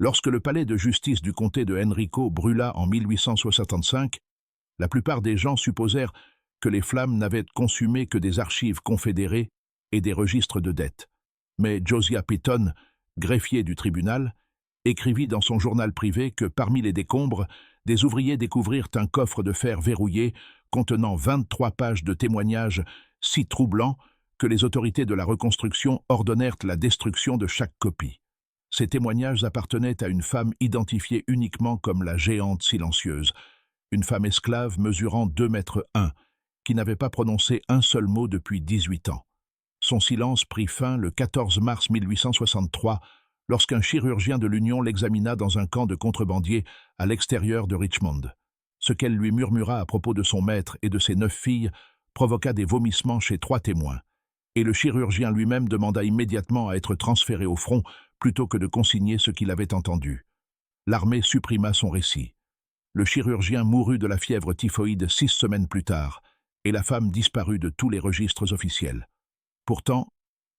Lorsque le palais de justice du comté de Henrico brûla en 1865, la plupart des gens supposèrent que les flammes n'avaient consumé que des archives confédérées et des registres de dettes. Mais Josiah Pitton, greffier du tribunal, écrivit dans son journal privé que parmi les décombres, des ouvriers découvrirent un coffre de fer verrouillé contenant 23 pages de témoignages si troublants que les autorités de la reconstruction ordonnèrent la destruction de chaque copie. Ces témoignages appartenaient à une femme identifiée uniquement comme la géante silencieuse, une femme esclave mesurant 2 mètres 1, qui n'avait pas prononcé un seul mot depuis 18 ans. Son silence prit fin le 14 mars 1863, lorsqu'un chirurgien de l'Union l'examina dans un camp de contrebandiers à l'extérieur de Richmond. Ce qu'elle lui murmura à propos de son maître et de ses 9 filles provoqua des vomissements chez 3 témoins, et le chirurgien lui-même demanda immédiatement à être transféré au front plutôt que de consigner ce qu'il avait entendu. L'armée supprima son récit. Le chirurgien mourut de la fièvre typhoïde 6 semaines plus tard, et la femme disparut de tous les registres officiels. Pourtant,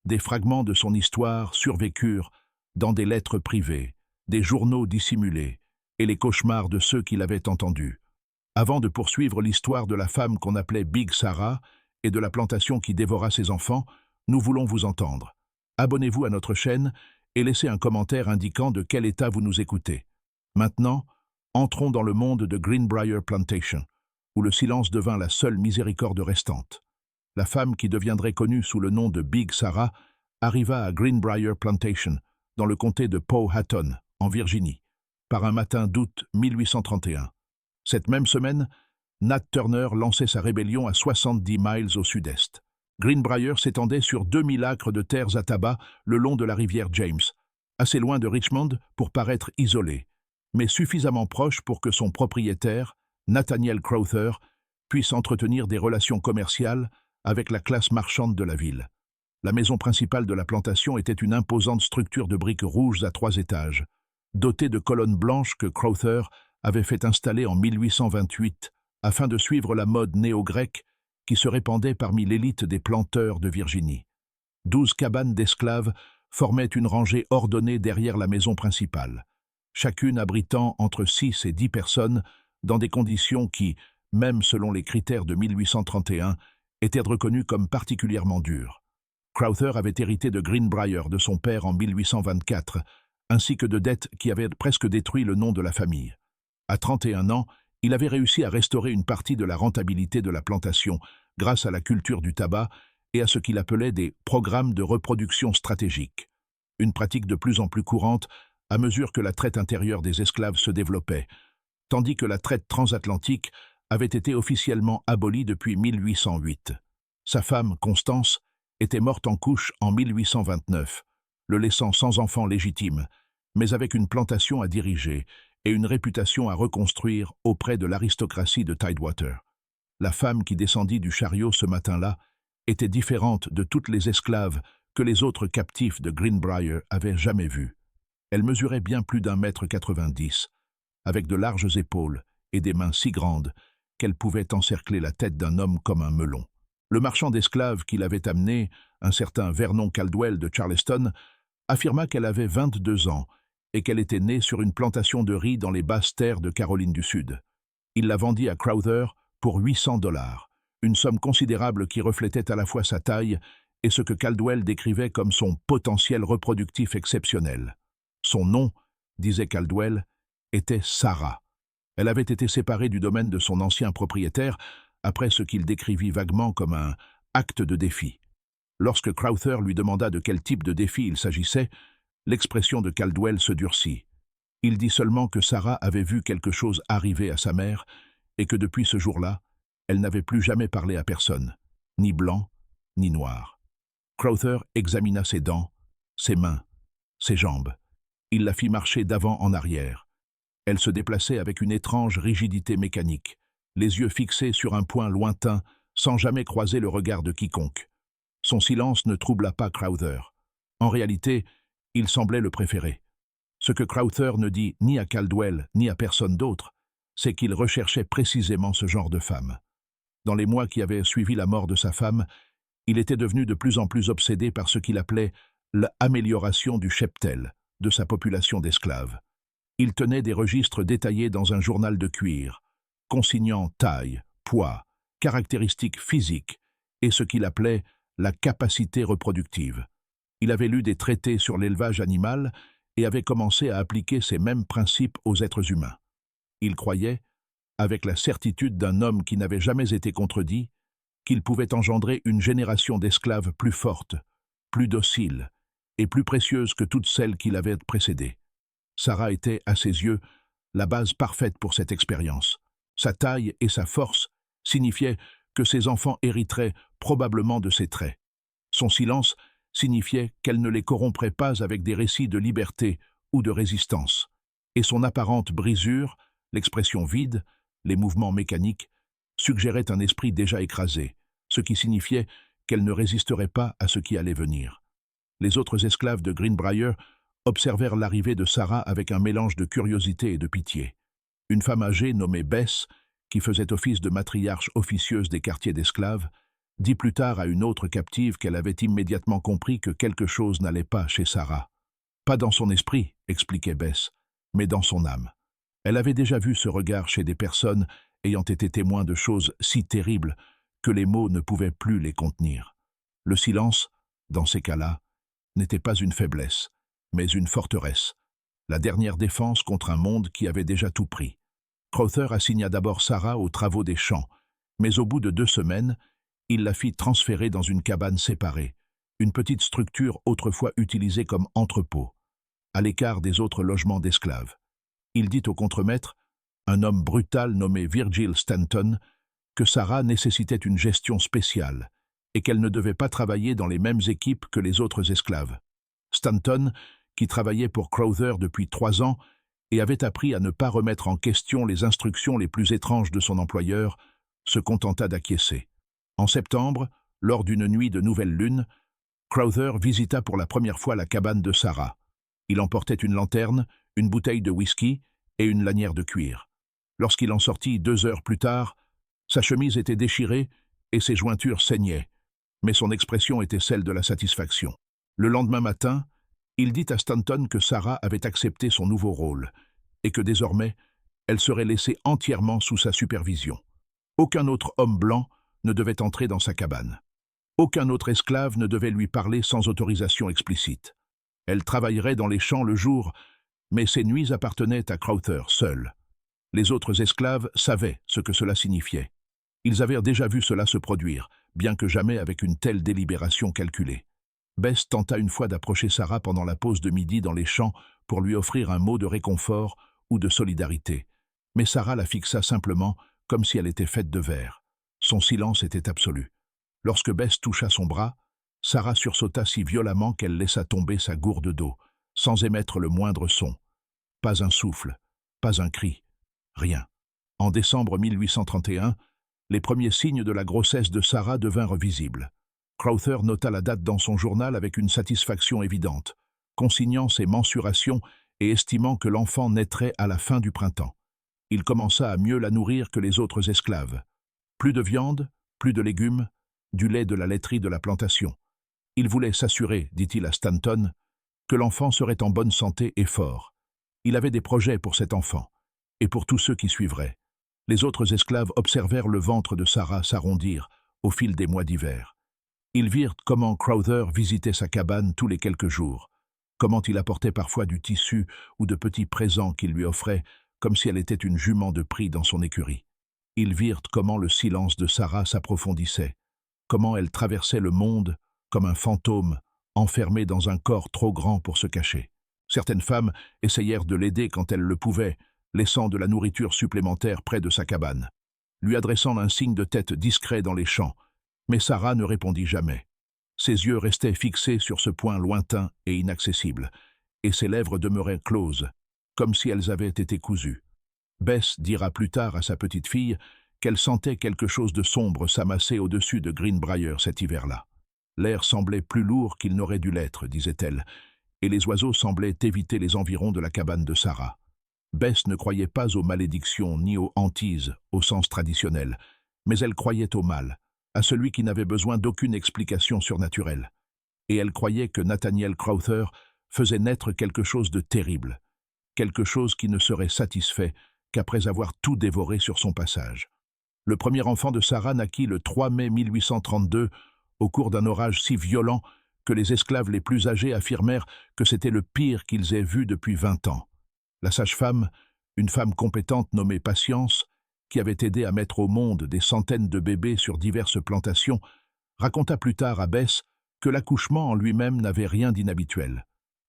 des fragments de son histoire survécurent dans des lettres privées, des journaux dissimulés et les cauchemars de ceux qui l'avaient entendu. Avant de poursuivre l'histoire de la femme qu'on appelait Big Sarah et de la plantation qui dévora ses enfants, nous voulons vous entendre. Abonnez-vous à notre chaîne et laissez un commentaire indiquant de quel état vous nous écoutez. Maintenant, entrons dans le monde de Greenbrier Plantation, où le silence devint la seule miséricorde restante. La femme qui deviendrait connue sous le nom de Big Sarah arriva à Greenbrier Plantation, dans le comté de Powhatan, en Virginie, par un matin d'août 1831. Cette même semaine, Nat Turner lançait sa rébellion à 70 miles au sud-est. Greenbrier s'étendait sur 2000 acres de terres à tabac le long de la rivière James, assez loin de Richmond pour paraître isolé, mais suffisamment proche pour que son propriétaire, Nathaniel Crowther, puisse entretenir des relations commerciales avec la classe marchande de la ville. La maison principale de la plantation était une imposante structure de briques rouges à 3 étages, dotée de colonnes blanches que Crowther avait fait installer en 1828 afin de suivre la mode néo-grecque qui se répandait parmi l'élite des planteurs de Virginie. 12 cabanes d'esclaves formaient une rangée ordonnée derrière la maison principale, chacune abritant entre 6 et 10 personnes dans des conditions qui, même selon les critères de 1831, étaient reconnues comme particulièrement dures. Crowther avait hérité de Greenbrier de son père en 1824, ainsi que de dettes qui avaient presque détruit le nom de la famille. À 31 ans, il avait réussi à restaurer une partie de la rentabilité de la plantation grâce à la culture du tabac et à ce qu'il appelait des programmes de reproduction stratégique, une pratique de plus en plus courante à mesure que la traite intérieure des esclaves se développait, tandis que la traite transatlantique avait été officiellement abolie depuis 1808. Sa femme, Constance, était morte en couche en 1829, le laissant sans enfant légitime, mais avec une plantation à diriger et une réputation à reconstruire auprès de l'aristocratie de Tidewater. La femme qui descendit du chariot ce matin-là était différente de toutes les esclaves que les autres captifs de Greenbrier avaient jamais vues. Elle mesurait bien plus d'1,90 m, avec de larges épaules et des mains si grandes qu'elle pouvait encercler la tête d'un homme comme un melon. Le marchand d'esclaves qui l'avait amenée, un certain Vernon Caldwell de Charleston, affirma qu'elle avait 22 ans et qu'elle était née sur une plantation de riz dans les basses terres de Caroline du Sud. Il la vendit à Crowther pour $800, une somme considérable qui reflétait à la fois sa taille et ce que Caldwell décrivait comme son potentiel reproductif exceptionnel. Son nom, disait Caldwell, était Sarah. Elle avait été séparée du domaine de son ancien propriétaire après ce qu'il décrivit vaguement comme un acte de défi. Lorsque Crowther lui demanda de quel type de défi il s'agissait, l'expression de Caldwell se durcit. Il dit seulement que Sarah avait vu quelque chose arriver à sa mère et que depuis ce jour-là, elle n'avait plus jamais parlé à personne, ni blanc, ni noir. Crowther examina ses dents, ses mains, ses jambes. Il la fit marcher d'avant en arrière. Elle se déplaçait avec une étrange rigidité mécanique, les yeux fixés sur un point lointain, sans jamais croiser le regard de quiconque. Son silence ne troubla pas Crowther. En réalité, il semblait le préférer. Ce que Crowther ne dit ni à Caldwell ni à personne d'autre, c'est qu'il recherchait précisément ce genre de femme. Dans les mois qui avaient suivi la mort de sa femme, il était devenu de plus en plus obsédé par ce qu'il appelait l'amélioration du cheptel de sa population d'esclaves. Il tenait des registres détaillés dans un journal de cuir, consignant taille, poids, caractéristiques physiques et ce qu'il appelait la capacité reproductive. Il avait lu des traités sur l'élevage animal et avait commencé à appliquer ces mêmes principes aux êtres humains. Il croyait, avec la certitude d'un homme qui n'avait jamais été contredit, qu'il pouvait engendrer une génération d'esclaves plus forte, plus docile et plus précieuse que toutes celles qui l'avaient précédée. Sarah était, à ses yeux, la base parfaite pour cette expérience. Sa taille et sa force signifiaient que ses enfants hériteraient probablement de ses traits. Son silence signifiait qu'elle ne les corromprait pas avec des récits de liberté ou de résistance. Et son apparente brisure, l'expression vide, les mouvements mécaniques, suggéraient un esprit déjà écrasé, ce qui signifiait qu'elle ne résisterait pas à ce qui allait venir. Les autres esclaves de Greenbrier observèrent l'arrivée de Sarah avec un mélange de curiosité et de pitié. Une femme âgée nommée Bess, qui faisait office de matriarche officieuse des quartiers d'esclaves, dit plus tard à une autre captive qu'elle avait immédiatement compris que quelque chose n'allait pas chez Sarah. Pas dans son esprit, expliquait Bess, mais dans son âme. Elle avait déjà vu ce regard chez des personnes ayant été témoins de choses si terribles que les mots ne pouvaient plus les contenir. Le silence, dans ces cas-là, n'était pas une faiblesse, mais une forteresse, la dernière défense contre un monde qui avait déjà tout pris. Crowther assigna d'abord Sarah aux travaux des champs, mais au bout de 2 semaines, il la fit transférer dans une cabane séparée, une petite structure autrefois utilisée comme entrepôt, à l'écart des autres logements d'esclaves. Il dit au contremaître, un homme brutal nommé Virgil Stanton, que Sarah nécessitait une gestion spéciale et qu'elle ne devait pas travailler dans les mêmes équipes que les autres esclaves. Stanton, qui travaillait pour Crowther depuis 3 ans et avait appris à ne pas remettre en question les instructions les plus étranges de son employeur, se contenta d'acquiescer. En septembre, lors d'une nuit de nouvelle lune, Crowther visita pour la première fois la cabane de Sarah. Il emportait une lanterne, une bouteille de whisky et une lanière de cuir. Lorsqu'il en sortit 2 heures plus tard, sa chemise était déchirée et ses jointures saignaient, mais son expression était celle de la satisfaction. Le lendemain matin, il dit à Stanton que Sarah avait accepté son nouveau rôle et que désormais, elle serait laissée entièrement sous sa supervision. Aucun autre homme blanc ne devait entrer dans sa cabane. Aucun autre esclave ne devait lui parler sans autorisation explicite. Elle travaillerait dans les champs le jour, mais ses nuits appartenaient à Crowther seul. Les autres esclaves savaient ce que cela signifiait. Ils avaient déjà vu cela se produire, bien que jamais avec une telle délibération calculée. Bess tenta une fois d'approcher Sarah pendant la pause de midi dans les champs pour lui offrir un mot de réconfort ou de solidarité. Mais Sarah la fixa simplement comme si elle était faite de verre. Son silence était absolu. Lorsque Bess toucha son bras, Sarah sursauta si violemment qu'elle laissa tomber sa gourde d'eau, sans émettre le moindre son. Pas un souffle, pas un cri, rien. En décembre 1831, les premiers signes de la grossesse de Sarah devinrent visibles. Crowther nota la date dans son journal avec une satisfaction évidente, consignant ses mensurations et estimant que l'enfant naîtrait à la fin du printemps. Il commença à mieux la nourrir que les autres esclaves. Plus de viande, plus de légumes, du lait de la laiterie de la plantation. Il voulait s'assurer, dit-il à Stanton, que l'enfant serait en bonne santé et fort. Il avait des projets pour cet enfant, et pour tous ceux qui suivraient. Les autres esclaves observèrent le ventre de Sarah s'arrondir au fil des mois d'hiver. Ils virent comment Crowther visitait sa cabane tous les quelques jours, comment il apportait parfois du tissu ou de petits présents qu'il lui offrait, comme si elle était une jument de prix dans son écurie. Ils virent comment le silence de Sarah s'approfondissait, comment elle traversait le monde comme un fantôme enfermé dans un corps trop grand pour se cacher. Certaines femmes essayèrent de l'aider quand elles le pouvaient, laissant de la nourriture supplémentaire près de sa cabane, lui adressant un signe de tête discret dans les champs, mais Sarah ne répondit jamais. Ses yeux restaient fixés sur ce point lointain et inaccessible, et ses lèvres demeuraient closes, comme si elles avaient été cousues. Bess dira plus tard à sa petite fille qu'elle sentait quelque chose de sombre s'amasser au-dessus de Greenbrier cet hiver-là. L'air semblait plus lourd qu'il n'aurait dû l'être, disait-elle, et les oiseaux semblaient éviter les environs de la cabane de Sarah. Bess ne croyait pas aux malédictions ni aux hantises au sens traditionnel, mais elle croyait au mal, à celui qui n'avait besoin d'aucune explication surnaturelle. Et elle croyait que Nathaniel Crowther faisait naître quelque chose de terrible, quelque chose qui ne serait satisfait qu'après avoir tout dévoré sur son passage. Le premier enfant de Sarah naquit le 3 mai 1832, au cours d'un orage si violent que les esclaves les plus âgés affirmèrent que c'était le pire qu'ils aient vu depuis 20 ans. La sage-femme, une femme compétente nommée Patience, qui avait aidé à mettre au monde des centaines de bébés sur diverses plantations, raconta plus tard à Bess que l'accouchement en lui-même n'avait rien d'inhabituel.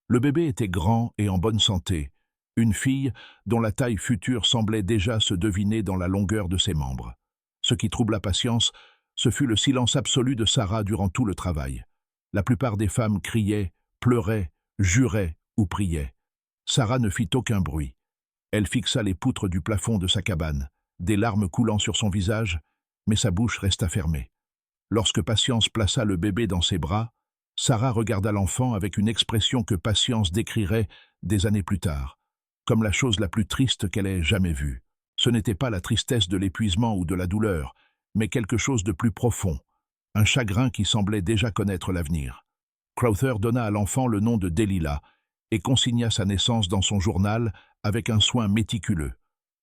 Le bébé était grand et en bonne santé, une fille dont la taille future semblait déjà se deviner dans la longueur de ses membres. Ce qui troubla Patience, ce fut le silence absolu de Sarah durant tout le travail. La plupart des femmes criaient, pleuraient, juraient ou priaient. Sarah ne fit aucun bruit. Elle fixa les poutres du plafond de sa cabane, des larmes coulant sur son visage, mais sa bouche resta fermée. Lorsque Patience plaça le bébé dans ses bras, Sarah regarda l'enfant avec une expression que Patience décrirait des années plus tard, comme la chose la plus triste qu'elle ait jamais vue. Ce n'était pas la tristesse de l'épuisement ou de la douleur, mais quelque chose de plus profond, un chagrin qui semblait déjà connaître l'avenir. Crowther donna à l'enfant le nom de Delilah et consigna sa naissance dans son journal avec un soin méticuleux.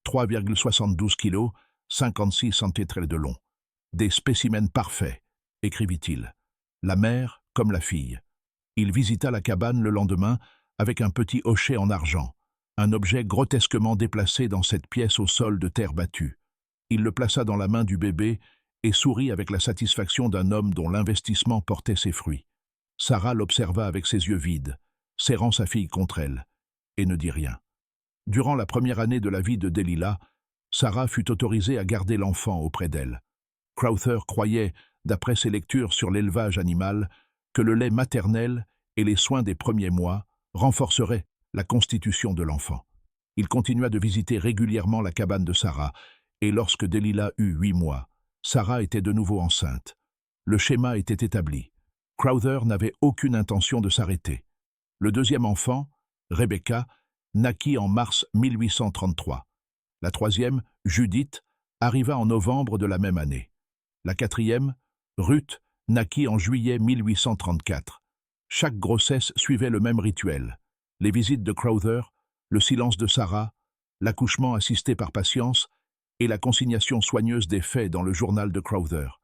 3,72 kg, 56 cm de long. Des spécimens parfaits, écrivit-il. La mère comme la fille. Il visita la cabane le lendemain avec un petit hochet en argent, un objet grotesquement déplacé dans cette pièce au sol de terre battue. Il le plaça dans la main du bébé et sourit avec la satisfaction d'un homme dont l'investissement portait ses fruits. Sarah l'observa avec ses yeux vides, serrant sa fille contre elle, et ne dit rien. Durant la première année de la vie de Delilah, Sarah fut autorisée à garder l'enfant auprès d'elle. Crowther croyait, d'après ses lectures sur l'élevage animal, que le lait maternel et les soins des premiers mois renforceraient la constitution de l'enfant. Il continua de visiter régulièrement la cabane de Sarah, et lorsque Delilah eut 8 mois, Sarah était de nouveau enceinte. Le schéma était établi. Crowther n'avait aucune intention de s'arrêter. Le deuxième enfant, Rebecca, naquit en mars 1833. La troisième, Judith, arriva en novembre de la même année. La quatrième, Ruth, naquit en juillet 1834. Chaque grossesse suivait le même rituel. Les visites de Crowther, le silence de Sarah, l'accouchement assisté par Patience et la consignation soigneuse des faits dans le journal de Crowther.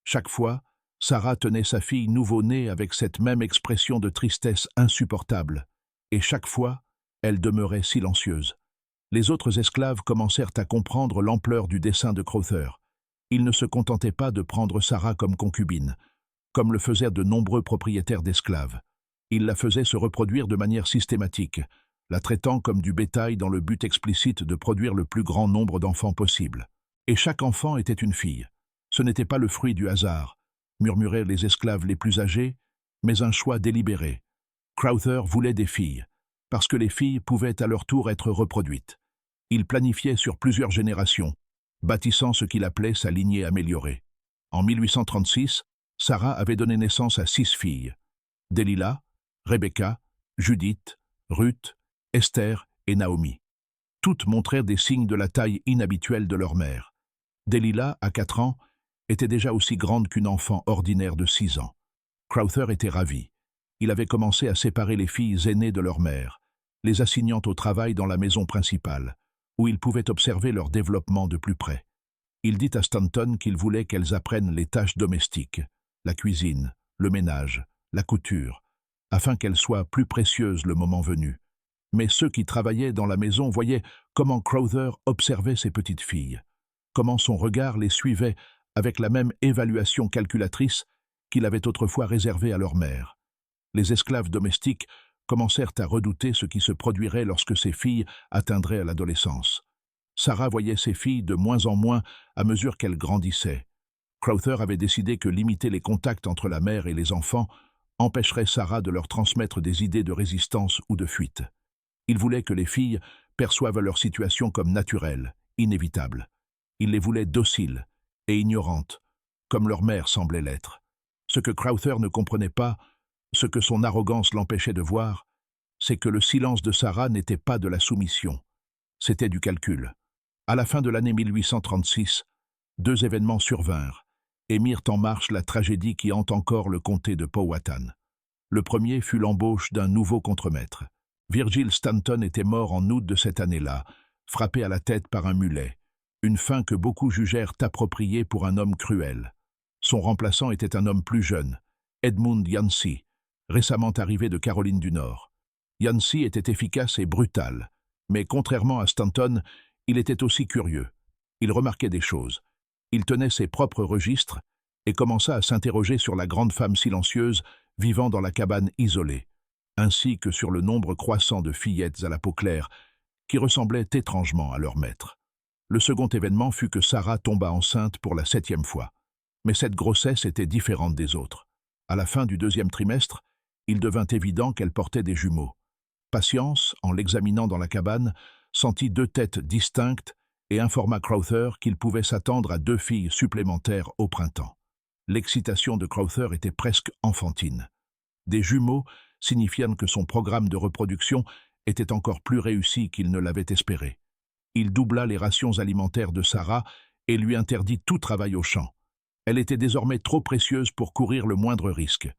Chaque fois, Sarah tenait sa fille nouveau-née avec cette même expression de tristesse insupportable, et chaque fois, elle demeurait silencieuse. Les autres esclaves commencèrent à comprendre l'ampleur du dessein de Crowther. Ils ne se contentaient pas de prendre Sarah comme concubine, comme le faisaient de nombreux propriétaires d'esclaves. Ils la faisaient se reproduire de manière systématique, la traitant comme du bétail dans le but explicite de produire le plus grand nombre d'enfants possible. Et chaque enfant était une fille. Ce n'était pas le fruit du hasard, murmuraient les esclaves les plus âgés, mais un choix délibéré. Crowther voulait des filles, parce que les filles pouvaient à leur tour être reproduites. Il planifiait sur plusieurs générations, bâtissant ce qu'il appelait sa lignée améliorée. En 1836, Sarah avait donné naissance à 6 filles. Delilah, Rebecca, Judith, Ruth, Esther et Naomi. Toutes montrèrent des signes de la taille inhabituelle de leur mère. Delilah, à 4 ans, était déjà aussi grande qu'une enfant ordinaire de 6 ans. Crowther était ravi. Il avait commencé à séparer les filles aînées de leur mère, les assignant au travail dans la maison principale, où il pouvait observer leur développement de plus près. Il dit à Stanton qu'il voulait qu'elles apprennent les tâches domestiques, la cuisine, le ménage, la couture, afin qu'elles soient plus précieuses le moment venu. Mais ceux qui travaillaient dans la maison voyaient comment Crowther observait ses petites filles, comment son regard les suivait avec la même évaluation calculatrice qu'il avait autrefois réservée à leur mère. Les esclaves domestiques commencèrent à redouter ce qui se produirait lorsque ces filles atteindraient à l'adolescence. Sarah voyait ses filles de moins en moins à mesure qu'elles grandissaient. Crowther avait décidé que limiter les contacts entre la mère et les enfants empêcherait Sarah de leur transmettre des idées de résistance ou de fuite. Il voulait que les filles perçoivent leur situation comme naturelle, inévitable. Il les voulait dociles et ignorantes, comme leur mère semblait l'être. Ce que Crowther ne comprenait pas, ce que son arrogance l'empêchait de voir, c'est que le silence de Sarah n'était pas de la soumission, c'était du calcul. À la fin de l'année 1836, 2 événements survinrent et mirent en marche la tragédie qui hante encore le comté de Powhatan. Le premier fut l'embauche d'un nouveau contremaître. Virgil Stanton était mort en août de cette année-là, frappé à la tête par un mulet, une fin que beaucoup jugèrent appropriée pour un homme cruel. Son remplaçant était un homme plus jeune, Edmund Yancey, récemment arrivé de Caroline du Nord. Yancey était efficace et brutal, mais contrairement à Stanton, il était aussi curieux. Il remarquait des choses. Il tenait ses propres registres et commença à s'interroger sur la grande femme silencieuse vivant dans la cabane isolée, ainsi que sur le nombre croissant de fillettes à la peau claire qui ressemblaient étrangement à leur maître. Le second événement fut que Sarah tomba enceinte pour la 7e fois. Mais cette grossesse était différente des autres. À la fin du 2e trimestre, il devint évident qu'elle portait des jumeaux. Patience, en l'examinant dans la cabane, sentit 2 têtes distinctes et informa Crowther qu'il pouvait s'attendre à 2 filles supplémentaires au printemps. L'excitation de Crowther était presque enfantine. Des jumeaux signifiant que son programme de reproduction était encore plus réussi qu'il ne l'avait espéré. Il doubla les rations alimentaires de Sarah et lui interdit tout travail au champ. Elle était désormais trop précieuse pour courir le moindre risque.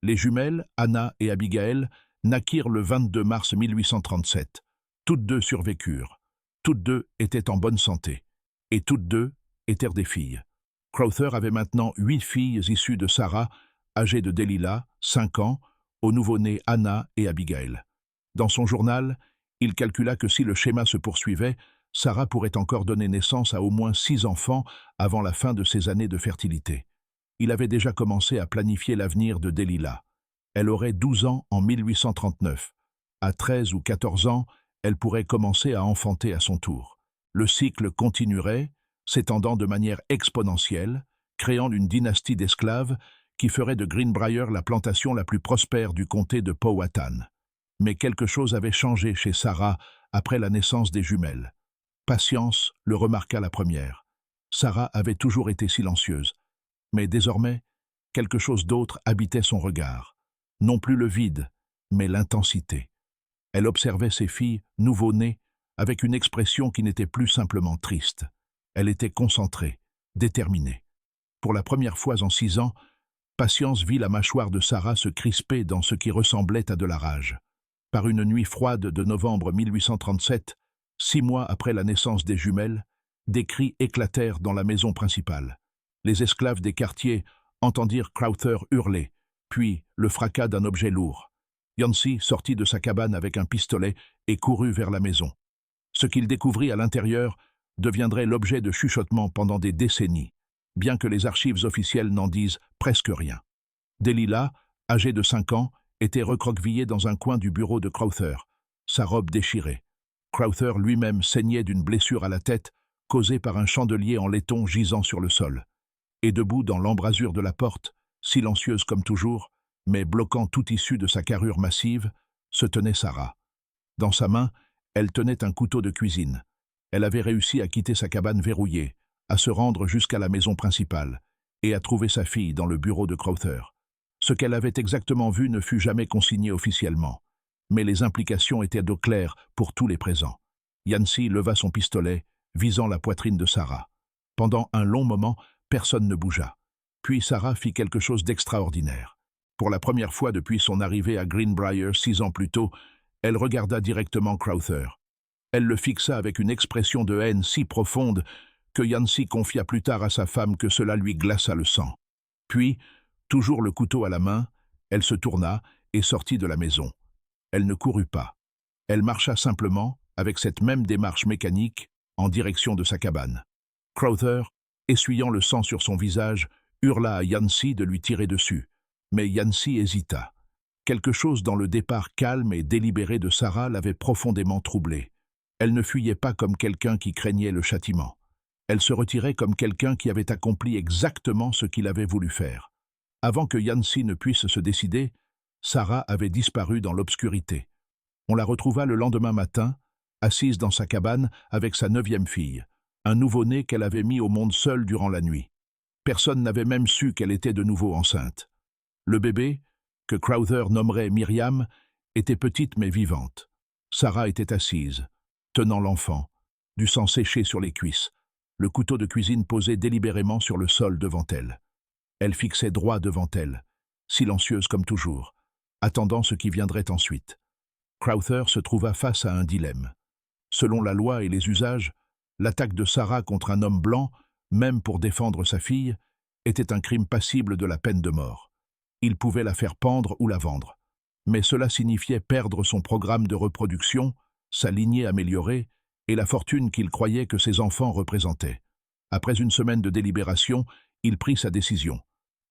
Les jumelles, Anna et Abigail, naquirent le 22 mars 1837. Toutes 2 survécurent. Toutes 2 étaient en bonne santé. Et toutes 2 étaient des filles. Crowther avait maintenant 8 filles issues de Sarah, âgées de Delilah, 5 ans, aux nouveau-nés Anna et Abigail. Dans son journal, il calcula que si le schéma se poursuivait, Sarah pourrait encore donner naissance à au moins 6 enfants avant la fin de ses années de fertilité. Il avait déjà commencé à planifier l'avenir de Delilah. Elle aurait 12 ans en 1839. À 13 ou 14 ans, elle pourrait commencer à enfanter à son tour. Le cycle continuerait, s'étendant de manière exponentielle, créant une dynastie d'esclaves qui ferait de Greenbrier la plantation la plus prospère du comté de Powhatan. Mais quelque chose avait changé chez Sarah après la naissance des jumelles. Patience le remarqua la première. Sarah avait toujours été silencieuse. Mais désormais, quelque chose d'autre habitait son regard. Non plus le vide, mais l'intensité. Elle observait ses filles, nouveau-nées, avec une expression qui n'était plus simplement triste. Elle était concentrée, déterminée. Pour la première fois en 6 ans, Patience vit la mâchoire de Sarah se crisper dans ce qui ressemblait à de la rage. Par une nuit froide de novembre 1837, 6 mois après la naissance des jumelles, des cris éclatèrent dans la maison principale. Les esclaves des quartiers entendirent Crowther hurler, puis le fracas d'un objet lourd. Yancey sortit de sa cabane avec un pistolet et courut vers la maison. Ce qu'il découvrit à l'intérieur deviendrait l'objet de chuchotements pendant des décennies, bien que les archives officielles n'en disent presque rien. Delilah, âgée de 5 ans, était recroquevillée dans un coin du bureau de Crowther, sa robe déchirée. Crowther lui-même saignait d'une blessure à la tête causée par un chandelier en laiton gisant sur le sol. Et debout dans l'embrasure de la porte, silencieuse comme toujours, mais bloquant toute issue de sa carrure massive, se tenait Sarah. Dans sa main, elle tenait un couteau de cuisine. Elle avait réussi à quitter sa cabane verrouillée, à se rendre jusqu'à la maison principale, et à trouver sa fille dans le bureau de Crowther. Ce qu'elle avait exactement vu ne fut jamais consigné officiellement, mais les implications étaient d'eau claire pour tous les présents. Yancey leva son pistolet, visant la poitrine de Sarah. Pendant un long moment, personne ne bougea. Puis Sarah fit quelque chose d'extraordinaire. Pour la première fois depuis son arrivée à Greenbrier 6 ans plus tôt, elle regarda directement Crowther. Elle le fixa avec une expression de haine si profonde que Yancey confia plus tard à sa femme que cela lui glaça le sang. Puis, toujours le couteau à la main, elle se tourna et sortit de la maison. Elle ne courut pas. Elle marcha simplement, avec cette même démarche mécanique, en direction de sa cabane. Crowther, essuyant le sang sur son visage, hurla à Yancey de lui tirer dessus. Mais Yancey hésita. Quelque chose dans le départ calme et délibéré de Sarah l'avait profondément troublée. Elle ne fuyait pas comme quelqu'un qui craignait le châtiment. Elle se retirait comme quelqu'un qui avait accompli exactement ce qu'il avait voulu faire. Avant que Yancey ne puisse se décider, Sarah avait disparu dans l'obscurité. On la retrouva le lendemain matin, assise dans sa cabane avec sa 9e fille, un nouveau-né qu'elle avait mis au monde seule durant la nuit. Personne n'avait même su qu'elle était de nouveau enceinte. Le bébé, que Crowther nommerait Myriam, était petite mais vivante. Sarah était assise, tenant l'enfant, du sang séché sur les cuisses, le couteau de cuisine posé délibérément sur le sol devant elle. Elle fixait droit devant elle, silencieuse comme toujours, attendant ce qui viendrait ensuite. Crowther se trouva face à un dilemme. Selon la loi et les usages, l'attaque de Sarah contre un homme blanc, même pour défendre sa fille, était un crime passible de la peine de mort. Il pouvait la faire pendre ou la vendre. Mais cela signifiait perdre son programme de reproduction, sa lignée améliorée et la fortune qu'il croyait que ses enfants représentaient. Après une semaine de délibération, il prit sa décision.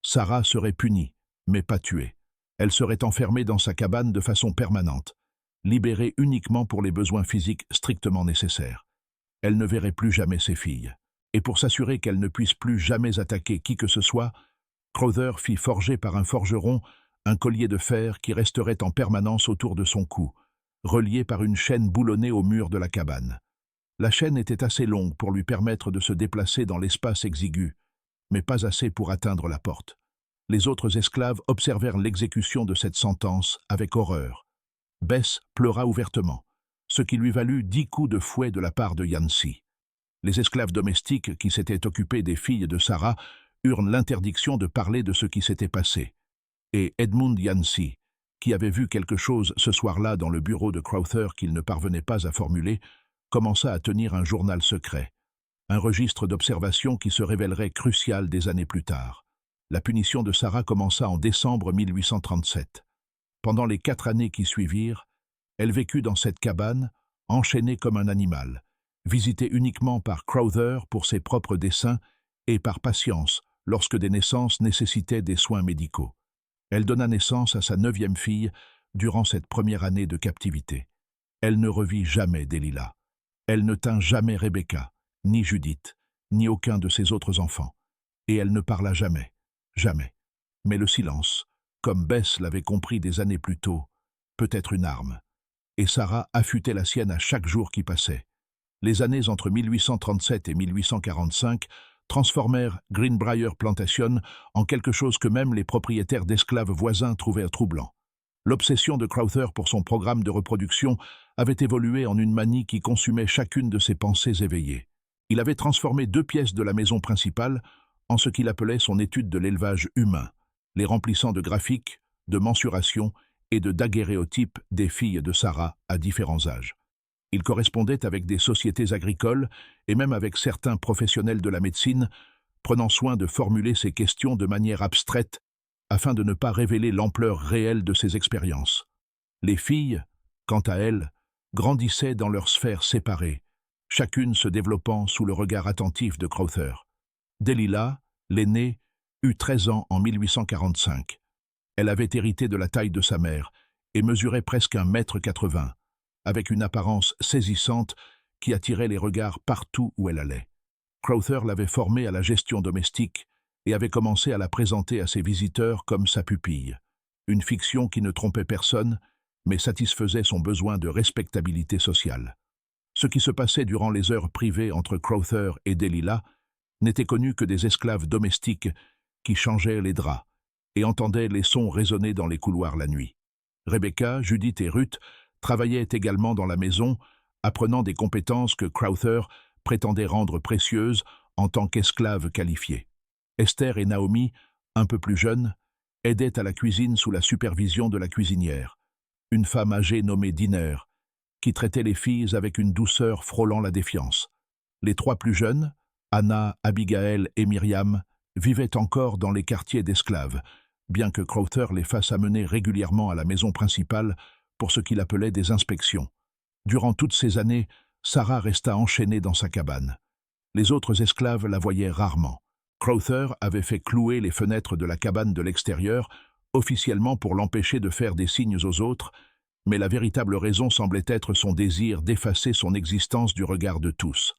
Sarah serait punie, mais pas tuée. Elle serait enfermée dans sa cabane de façon permanente, libérée uniquement pour les besoins physiques strictement nécessaires. Elle ne verrait plus jamais ses filles. Et pour s'assurer qu'elle ne puisse plus jamais attaquer qui que ce soit, Crowther fit forger par un forgeron un collier de fer qui resterait en permanence autour de son cou, relié par une chaîne boulonnée au mur de la cabane. La chaîne était assez longue pour lui permettre de se déplacer dans l'espace exigu, mais pas assez pour atteindre la porte. Les autres esclaves observèrent l'exécution de cette sentence avec horreur. Bess pleura ouvertement, ce qui lui valut 10 coups de fouet de la part de Yancy. Les esclaves domestiques qui s'étaient occupés des filles de Sarah eurent l'interdiction de parler de ce qui s'était passé. Et Edmund Yancy, qui avait vu quelque chose ce soir-là dans le bureau de Crowther qu'il ne parvenait pas à formuler, commença à tenir un journal secret, un registre d'observation qui se révélerait crucial des années plus tard. La punition de Sarah commença en décembre 1837. Pendant les 4 années qui suivirent, elle vécut dans cette cabane, enchaînée comme un animal, visitée uniquement par Crowther pour ses propres desseins et par patience lorsque des naissances nécessitaient des soins médicaux. Elle donna naissance à sa 9e fille durant cette première année de captivité. Elle ne revit jamais Delilah. Elle ne tint jamais Rebecca, ni Judith, ni aucun de ses autres enfants. Et elle ne parla jamais, jamais. Mais le silence, comme Bess l'avait compris des années plus tôt, peut être une arme. Et Sarah affûtait la sienne à chaque jour qui passait. Les années entre 1837 et 1845 transformèrent Greenbrier Plantation en quelque chose que même les propriétaires d'esclaves voisins trouvaient troublant. L'obsession de Crowther pour son programme de reproduction avait évolué en une manie qui consumait chacune de ses pensées éveillées. Il avait transformé 2 pièces de la maison principale en ce qu'il appelait son étude de l'élevage humain, les remplissant de graphiques, de mensurations et de daguerréotypes des filles de Sarah à différents âges. Il correspondait avec des sociétés agricoles et même avec certains professionnels de la médecine, prenant soin de formuler ces questions de manière abstraite afin de ne pas révéler l'ampleur réelle de ses expériences. Les filles, quant à elles, grandissaient dans leurs sphères séparées, chacune se développant sous le regard attentif de Crowther. Delilah, l'aînée, eut 13 ans en 1845. Elle avait hérité de la taille de sa mère et mesurait presque 1,80 m, avec une apparence saisissante qui attirait les regards partout où elle allait. Crowther l'avait formée à la gestion domestique et avait commencé à la présenter à ses visiteurs comme sa pupille. Une fiction qui ne trompait personne, mais satisfaisait son besoin de respectabilité sociale. Ce qui se passait durant les heures privées entre Crowther et Delilah n'était connu que des esclaves domestiques qui changeaient les draps et entendaient les sons résonner dans les couloirs la nuit. Rebecca, Judith et Ruth travaillaient également dans la maison, apprenant des compétences que Crowther prétendait rendre précieuses en tant qu'esclaves qualifiées. Esther et Naomi, un peu plus jeunes, aidaient à la cuisine sous la supervision de la cuisinière, une femme âgée nommée Dinner, qui traitait les filles avec une douceur frôlant la défiance. Les 3 plus jeunes, Anna, Abigail et Myriam, vivaient encore dans les quartiers d'esclaves, bien que Crowther les fasse amener régulièrement à la maison principale pour ce qu'il appelait des inspections. Durant toutes ces années, Sarah resta enchaînée dans sa cabane. Les autres esclaves la voyaient rarement. Crowther avait fait clouer les fenêtres de la cabane de l'extérieur, officiellement pour l'empêcher de faire des signes aux autres, mais la véritable raison semblait être son désir d'effacer son existence du regard de tous.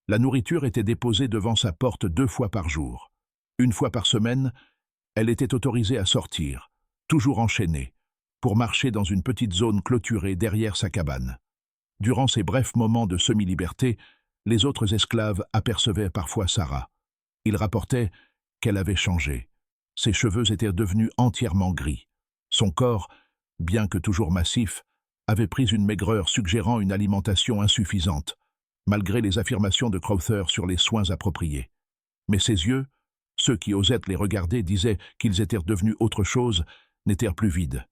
La nourriture était déposée devant sa porte 2 fois par jour. 1 fois par semaine, elle était autorisée à sortir, toujours enchaînée, pour marcher dans une petite zone clôturée derrière sa cabane. Durant ces brefs moments de semi-liberté, les autres esclaves apercevaient parfois Sarah. Ils rapportaient qu'elle avait changé. Ses cheveux étaient devenus entièrement gris. Son corps, bien que toujours massif, avait pris une maigreur suggérant une alimentation insuffisante, malgré les affirmations de Crowther sur les soins appropriés. Mais ses yeux, ceux qui osaient les regarder disaient qu'ils étaient devenus autre chose, n'étaient plus vides.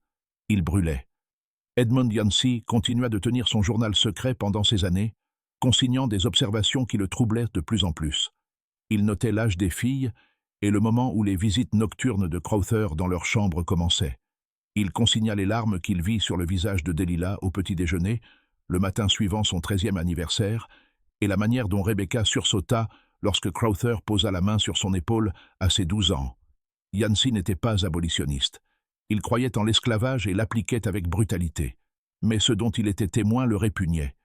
Ils brûlaient. Edmund Yancey continua de tenir son journal secret pendant ces années, consignant des observations qui le troublaient de plus en plus. Il notait l'âge des filles et le moment où les visites nocturnes de Crowther dans leur chambre commençaient. Il consigna les larmes qu'il vit sur le visage de Delilah au petit déjeuner, le matin suivant son 13e anniversaire, et la manière dont Rebecca sursauta lorsque Crowther posa la main sur son épaule à ses 12 ans. Yancey n'était pas abolitionniste. Il croyait en l'esclavage et l'appliquait avec brutalité. Mais ce dont il était témoin le répugnait.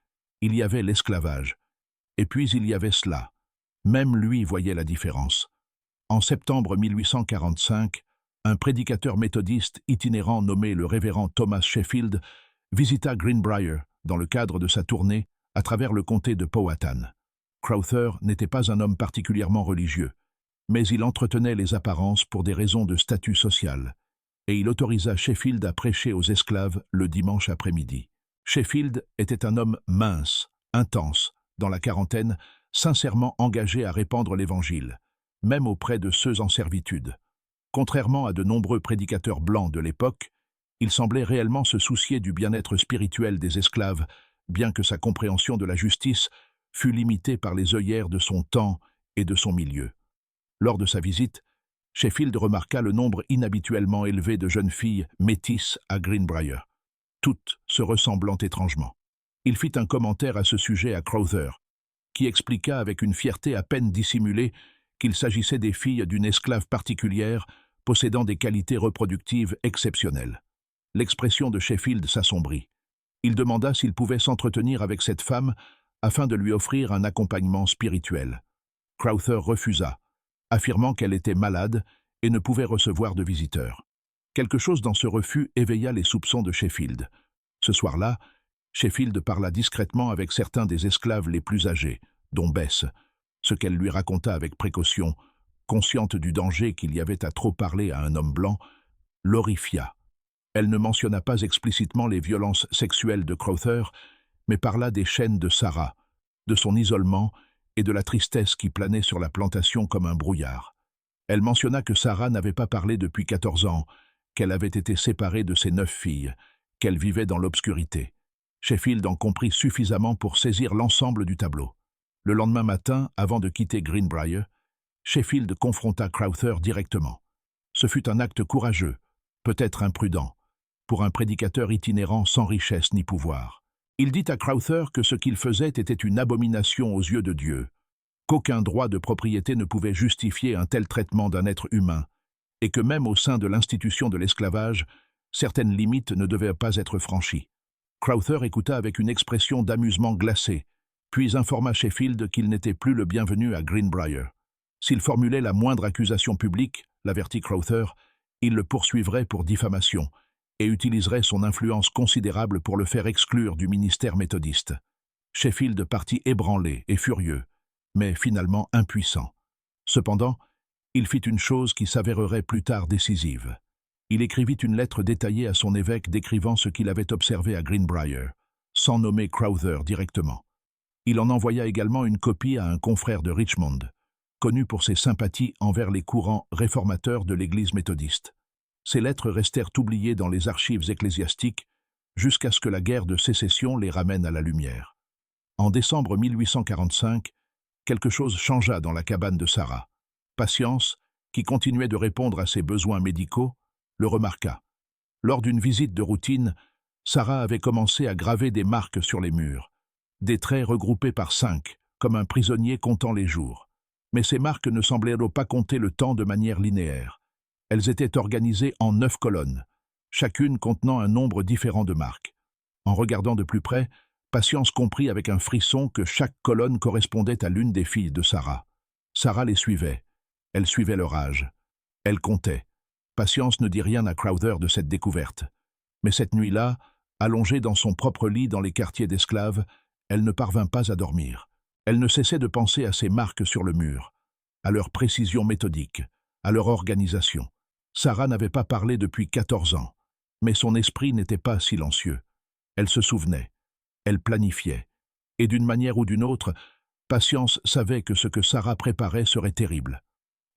Il y avait l'esclavage. Et puis il y avait cela. Même lui voyait la différence. En septembre 1845, un prédicateur méthodiste itinérant nommé le révérend Thomas Sheffield visita Greenbrier dans le cadre de sa tournée à travers le comté de Powhatan. Crowther n'était pas un homme particulièrement religieux, mais il entretenait les apparences pour des raisons de statut social, et il autorisa Sheffield à prêcher aux esclaves le dimanche après-midi. Sheffield était un homme mince, intense, dans la quarantaine, sincèrement engagé à répandre l'Évangile, même auprès de ceux en servitude. Contrairement à de nombreux prédicateurs blancs de l'époque, il semblait réellement se soucier du bien-être spirituel des esclaves, bien que sa compréhension de la justice fût limitée par les œillères de son temps et de son milieu. Lors de sa visite, Sheffield remarqua le nombre inhabituellement élevé de jeunes filles métisses à Greenbrier, toutes se ressemblant étrangement. Il fit un commentaire à ce sujet à Crowther, qui expliqua avec une fierté à peine dissimulée qu'il s'agissait des filles d'une esclave particulière possédant des qualités reproductives exceptionnelles. L'expression de Sheffield s'assombrit. Il demanda s'il pouvait s'entretenir avec cette femme afin de lui offrir un accompagnement spirituel. Crowther refusa, affirmant qu'elle était malade et ne pouvait recevoir de visiteurs. Quelque chose dans ce refus éveilla les soupçons de Sheffield. Ce soir-là, Sheffield parla discrètement avec certains des esclaves les plus âgés, dont Bess. Ce qu'elle lui raconta avec précaution, consciente du danger qu'il y avait à trop parler à un homme blanc, l'horrifia. Elle ne mentionna pas explicitement les violences sexuelles de Crowther, mais parla des chaînes de Sarah, de son isolement et de la tristesse qui planait sur la plantation comme un brouillard. Elle mentionna que Sarah n'avait pas parlé depuis 14 ans, qu'elle avait été séparée de ses 9 filles, qu'elle vivait dans l'obscurité. Sheffield en comprit suffisamment pour saisir l'ensemble du tableau. Le lendemain matin, avant de quitter Greenbrier, Sheffield confronta Crowther directement. Ce fut un acte courageux, peut-être imprudent, pour un prédicateur itinérant sans richesse ni pouvoir. Il dit à Crowther que ce qu'il faisait était une abomination aux yeux de Dieu, qu'aucun droit de propriété ne pouvait justifier un tel traitement d'un être humain, et que même au sein de l'institution de l'esclavage, certaines limites ne devaient pas être franchies. Crowther écouta avec une expression d'amusement glacé, puis informa Sheffield qu'il n'était plus le bienvenu à Greenbrier. S'il formulait la moindre accusation publique, l'avertit Crowther, il le poursuivrait pour diffamation et utiliserait son influence considérable pour le faire exclure du ministère méthodiste. Sheffield partit ébranlé et furieux, mais finalement impuissant. Cependant, il fit une chose qui s'avérerait plus tard décisive. Il écrivit une lettre détaillée à son évêque décrivant ce qu'il avait observé à Greenbrier, sans nommer Crowther directement. Il en envoya également une copie à un confrère de Richmond, connu pour ses sympathies envers les courants réformateurs de l'Église méthodiste. Ces lettres restèrent oubliées dans les archives ecclésiastiques jusqu'à ce que la guerre de sécession les ramène à la lumière. En décembre 1845, quelque chose changea dans la cabane de Sarah. Patience, qui continuait de répondre à ses besoins médicaux, le remarqua. Lors d'une visite de routine, Sarah avait commencé à graver des marques sur les murs, des traits regroupés par 5, comme un prisonnier comptant les jours. Mais ces marques ne semblaient pas compter le temps de manière linéaire. Elles étaient organisées en 9 colonnes, chacune contenant un nombre différent de marques. En regardant de plus près, Patience comprit avec un frisson que chaque colonne correspondait à l'une des filles de Sarah. Sarah les suivait. Elle suivait leur âge. Elle comptait. Patience ne dit rien à Crowther de cette découverte. Mais cette nuit-là, allongée dans son propre lit dans les quartiers d'esclaves, elle ne parvint pas à dormir. Elle ne cessait de penser à ces marques sur le mur, à leur précision méthodique, à leur organisation. Sarah n'avait pas parlé depuis 14 ans, mais son esprit n'était pas silencieux. Elle se souvenait, elle planifiait, et d'une manière ou d'une autre, Patience savait que ce que Sarah préparait serait terrible.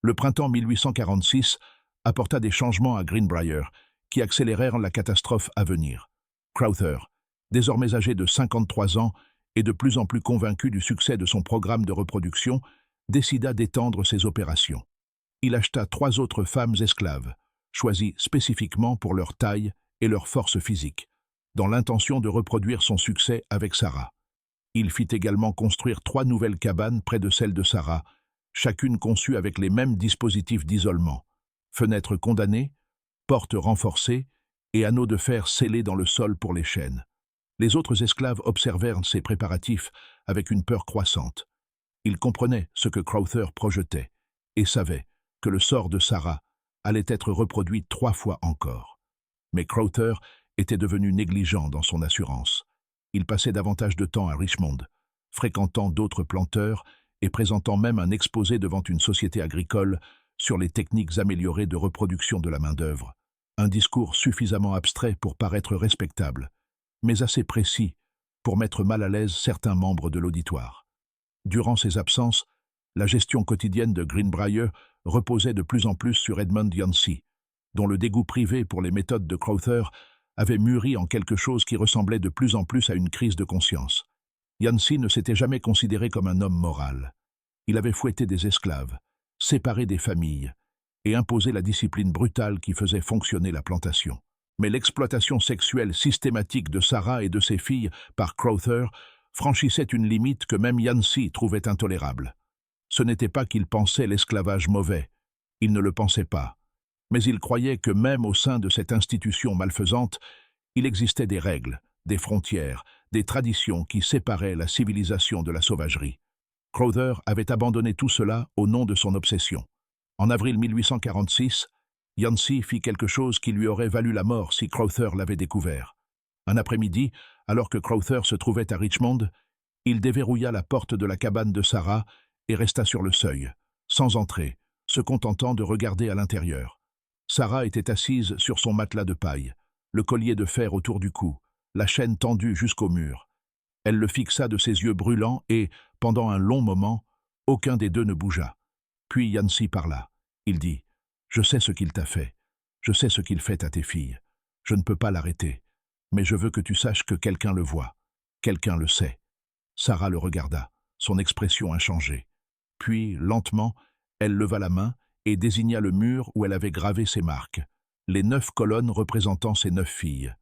Le printemps 1846 apporta des changements à Greenbrier, qui accélérèrent la catastrophe à venir. Crowther, désormais âgé de 53 ans et de plus en plus convaincu du succès de son programme de reproduction, décida d'étendre ses opérations. Il acheta 3 autres femmes esclaves, choisies spécifiquement pour leur taille et leur force physique, dans l'intention de reproduire son succès avec Sarah. Il fit également construire 3 nouvelles cabanes près de celle de Sarah, chacune conçue avec les mêmes dispositifs d'isolement: fenêtres condamnées, portes renforcées et anneaux de fer scellés dans le sol pour les chaînes. Les autres esclaves observèrent ces préparatifs avec une peur croissante. Ils comprenaient ce que Crowther projetait et savaient que le sort de Sarah allait être reproduit 3 fois encore. Mais Crowther était devenu négligent dans son assurance. Il passait davantage de temps à Richmond, fréquentant d'autres planteurs et présentant même un exposé devant une société agricole sur les techniques améliorées de reproduction de la main-d'œuvre. Un discours suffisamment abstrait pour paraître respectable, mais assez précis pour mettre mal à l'aise certains membres de l'auditoire. Durant ses absences, la gestion quotidienne de Greenbrier reposait de plus en plus sur Edmund Yancey, dont le dégoût privé pour les méthodes de Crowther avait mûri en quelque chose qui ressemblait de plus en plus à une crise de conscience. Yancey ne s'était jamais considéré comme un homme moral. Il avait fouetté des esclaves, séparé des familles et imposé la discipline brutale qui faisait fonctionner la plantation. Mais l'exploitation sexuelle systématique de Sarah et de ses filles par Crowther franchissait une limite que même Yancey trouvait intolérable. Ce n'était pas qu'il pensait l'esclavage mauvais, il ne le pensait pas, mais il croyait que même au sein de cette institution malfaisante, il existait des règles, des frontières, des traditions qui séparaient la civilisation de la sauvagerie. Crowther avait abandonné tout cela au nom de son obsession. En avril 1846, Yancey fit quelque chose qui lui aurait valu la mort si Crowther l'avait découvert. Un après-midi, alors que Crowther se trouvait à Richmond, il déverrouilla la porte de la cabane de Sarah et resta sur le seuil, sans entrer, se contentant de regarder à l'intérieur. Sarah était assise sur son matelas de paille, le collier de fer autour du cou, la chaîne tendue jusqu'au mur. Elle le fixa de ses yeux brûlants et, pendant un long moment, aucun des deux ne bougea. Puis Yancey parla. Il dit: « Je sais ce qu'il t'a fait. Je sais ce qu'il fait à tes filles. Je ne peux pas l'arrêter. Mais je veux que tu saches que quelqu'un le voit. Quelqu'un le sait. » Sarah le regarda, son expression inchangée. Puis, lentement, elle leva la main et désigna le mur où elle avait gravé ses marques, les 9 colonnes représentant ses 9 filles.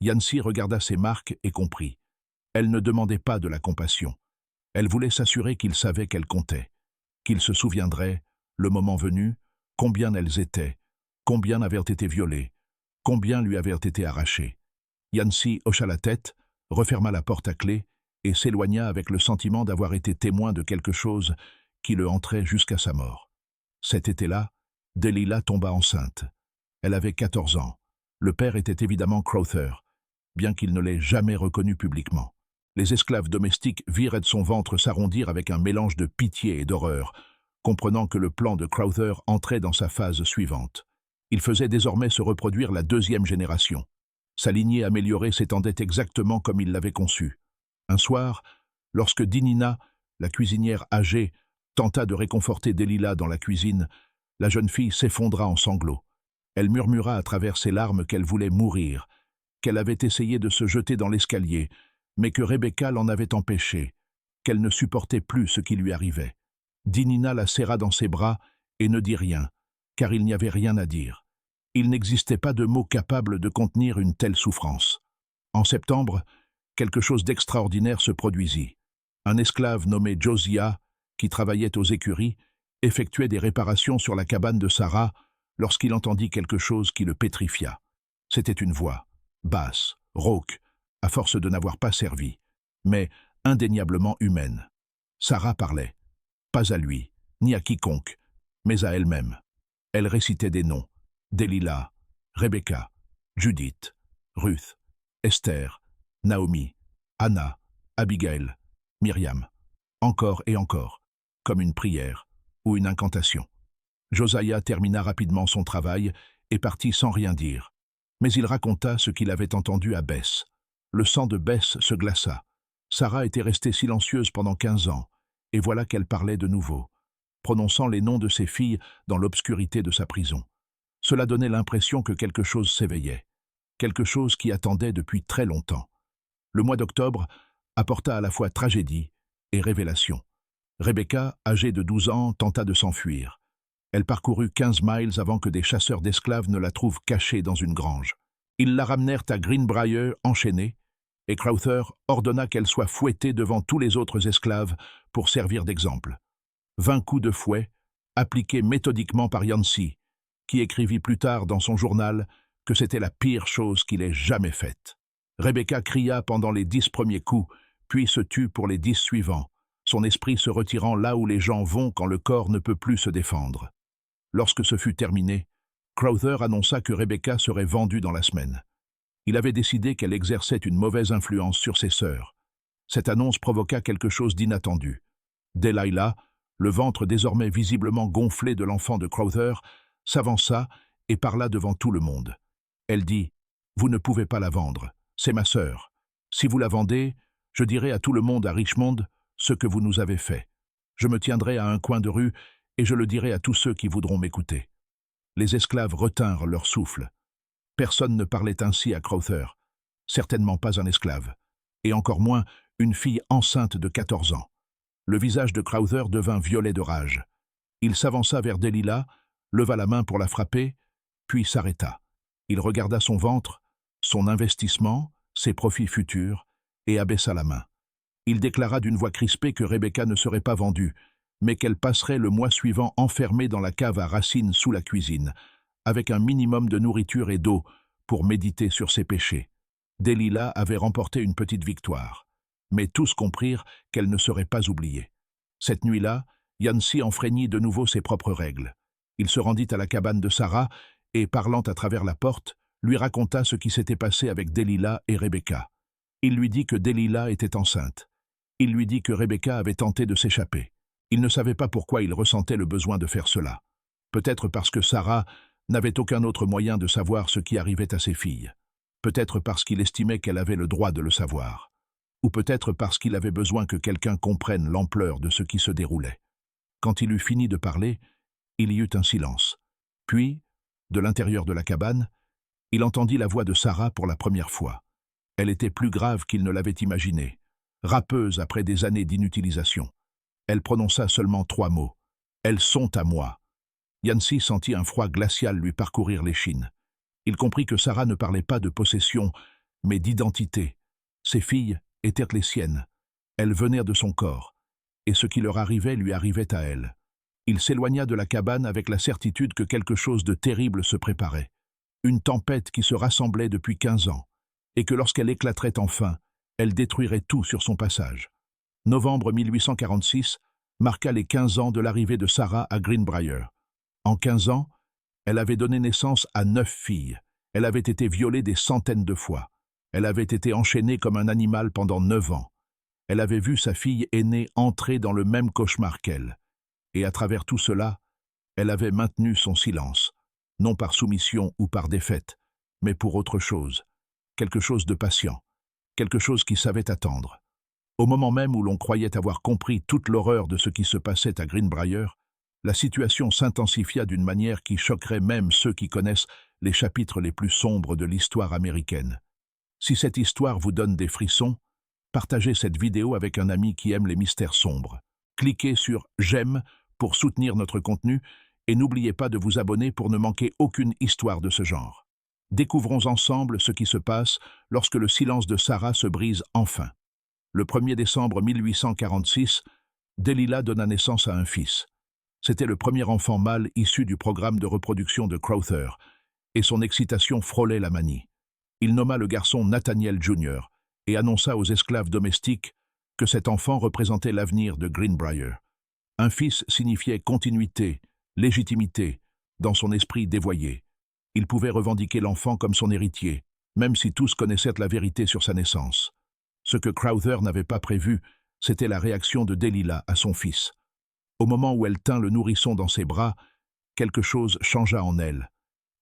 Yancey regarda ces marques et comprit. Elle ne demandait pas de la compassion. Elle voulait s'assurer qu'il savait qu'elles comptaient, qu'il se souviendrait, le moment venu, combien elles étaient, combien avaient été violées, combien lui avaient été arrachées. Yancey hocha la tête, referma la porte à clé et s'éloigna avec le sentiment d'avoir été témoin de quelque chose qui le hanterait jusqu'à sa mort. Cet été-là, Delilah tomba enceinte. Elle avait 14 ans. Le père était évidemment Crowther, bien qu'il ne l'ait jamais reconnu publiquement. Les esclaves domestiques virent son ventre s'arrondir avec un mélange de pitié et d'horreur, comprenant que le plan de Crowther entrait dans sa phase suivante. Il faisait désormais se reproduire la 2e génération. Sa lignée améliorée s'étendait exactement comme il l'avait conçue. Un soir, lorsque Dinina, la cuisinière âgée, tenta de réconforter Delilah dans la cuisine, la jeune fille s'effondra en sanglots. Elle murmura à travers ses larmes qu'elle voulait mourir, qu'elle avait essayé de se jeter dans l'escalier, mais que Rebecca l'en avait empêchée, qu'elle ne supportait plus ce qui lui arrivait. Dinina la serra dans ses bras et ne dit rien, car il n'y avait rien à dire. Il n'existait pas de mots capables de contenir une telle souffrance. En septembre, quelque chose d'extraordinaire se produisit. Un esclave nommé Josiah, qui travaillait aux écuries, effectuait des réparations sur la cabane de Sarah lorsqu'il entendit quelque chose qui le pétrifia. C'était une voix, basse, rauque, à force de n'avoir pas servi, mais indéniablement humaine. Sarah parlait, pas à lui, ni à quiconque, mais à elle-même. Elle récitait des noms: Delilah, Rebecca, Judith, Ruth, Esther, Naomi, Anna, Abigail, Myriam. Encore et encore, comme une prière ou une incantation. Josiah termina rapidement son travail et partit sans rien dire. Mais il raconta ce qu'il avait entendu à Bess. Le sang de Bess se glaça. Sarah était restée silencieuse pendant 15 ans, et voilà qu'elle parlait de nouveau, prononçant les noms de ses filles dans l'obscurité de sa prison. Cela donnait l'impression que quelque chose s'éveillait, quelque chose qui attendait depuis très longtemps. Le mois d'octobre apporta à la fois tragédie et révélation. Rebecca, âgée de 12 ans, tenta de s'enfuir. Elle parcourut 15 miles avant que des chasseurs d'esclaves ne la trouvent cachée dans une grange. Ils la ramenèrent à Greenbrier enchaînée, et Crowther ordonna qu'elle soit fouettée devant tous les autres esclaves pour servir d'exemple. 20 coups de fouet, appliqués méthodiquement par Yancey, qui écrivit plus tard dans son journal que c'était la pire chose qu'il ait jamais faite. Rebecca cria pendant les 10 premiers coups, puis se tut pour les 10 suivants, son esprit se retirant là où les gens vont quand le corps ne peut plus se défendre. Lorsque ce fut terminé, Crowther annonça que Rebecca serait vendue dans la semaine. Il avait décidé qu'elle exerçait une mauvaise influence sur ses sœurs. Cette annonce provoqua quelque chose d'inattendu. Delilah, le ventre désormais visiblement gonflé de l'enfant de Crowther, s'avança et parla devant tout le monde. Elle dit « Vous ne pouvez pas la vendre, c'est ma sœur. Si vous la vendez, je dirai à tout le monde à Richmond ce que vous nous avez fait. Je me tiendrai à un coin de rue et je le dirai à tous ceux qui voudront m'écouter. » Les esclaves retinrent leur souffle. Personne ne parlait ainsi à Crowther, certainement pas un esclave, et encore moins une fille enceinte de 14 ans. Le visage de Crowther devint violet de rage. Il s'avança vers Delilah, leva la main pour la frapper, puis s'arrêta. Il regarda son ventre, son investissement, ses profits futurs, et abaissa la main. Il déclara d'une voix crispée que Rebecca ne serait pas vendue, mais qu'elle passerait le mois suivant enfermée dans la cave à racines sous la cuisine, avec un minimum de nourriture et d'eau pour méditer sur ses péchés. Delilah avait remporté une petite victoire, mais tous comprirent qu'elle ne serait pas oubliée. Cette nuit-là, Yancey enfreignit de nouveau ses propres règles. Il se rendit à la cabane de Sarah et, parlant à travers la porte, lui raconta ce qui s'était passé avec Delilah et Rebecca. Il lui dit que Delilah était enceinte. Il lui dit que Rebecca avait tenté de s'échapper. Il ne savait pas pourquoi il ressentait le besoin de faire cela. Peut-être parce que Sarah n'avait aucun autre moyen de savoir ce qui arrivait à ses filles. Peut-être parce qu'il estimait qu'elle avait le droit de le savoir. Ou peut-être parce qu'il avait besoin que quelqu'un comprenne l'ampleur de ce qui se déroulait. Quand il eut fini de parler, il y eut un silence. Puis, de l'intérieur de la cabane, il entendit la voix de Sarah pour la première fois. Elle était plus grave qu'il ne l'avait imaginé, râpeuse après des années d'inutilisation. Elle prononça seulement 3 mots. « Elles sont à moi ». Yancey sentit un froid glacial lui parcourir l'échine. Il comprit que Sarah ne parlait pas de possession, mais d'identité. Ses filles étaient les siennes. Elles venaient de son corps, et ce qui leur arrivait lui arrivait à elle. Il s'éloigna de la cabane avec la certitude que quelque chose de terrible se préparait. Une tempête qui se rassemblait depuis 15 ans, et que lorsqu'elle éclaterait enfin, elle détruirait tout sur son passage. Novembre 1846 marqua les 15 ans de l'arrivée de Sarah à Greenbrier. En 15 ans, elle avait donné naissance à 9 filles. Elle avait été violée des centaines de fois. Elle avait été enchaînée comme un animal pendant 9 ans. Elle avait vu sa fille aînée entrer dans le même cauchemar qu'elle. Et à travers tout cela, elle avait maintenu son silence, non par soumission ou par défaite, mais pour autre chose, quelque chose de patient, quelque chose qui savait attendre. Au moment même où l'on croyait avoir compris toute l'horreur de ce qui se passait à Greenbrier, la situation s'intensifia d'une manière qui choquerait même ceux qui connaissent les chapitres les plus sombres de l'histoire américaine. Si cette histoire vous donne des frissons, partagez cette vidéo avec un ami qui aime les mystères sombres. Cliquez sur « J'aime » pour soutenir notre contenu et n'oubliez pas de vous abonner pour ne manquer aucune histoire de ce genre. Découvrons ensemble ce qui se passe lorsque le silence de Sarah se brise enfin. Le 1er décembre 1846, Delilah donna naissance à un fils. C'était le premier enfant mâle issu du programme de reproduction de Crowther, et son excitation frôlait la manie. Il nomma le garçon Nathaniel Jr. et annonça aux esclaves domestiques que cet enfant représentait l'avenir de Greenbrier. Un fils signifiait continuité, légitimité, dans son esprit dévoyé. Il pouvait revendiquer l'enfant comme son héritier, même si tous connaissaient la vérité sur sa naissance. Ce que Crowther n'avait pas prévu, c'était la réaction de Delilah à son fils. Au moment où elle tint le nourrisson dans ses bras, quelque chose changea en elle.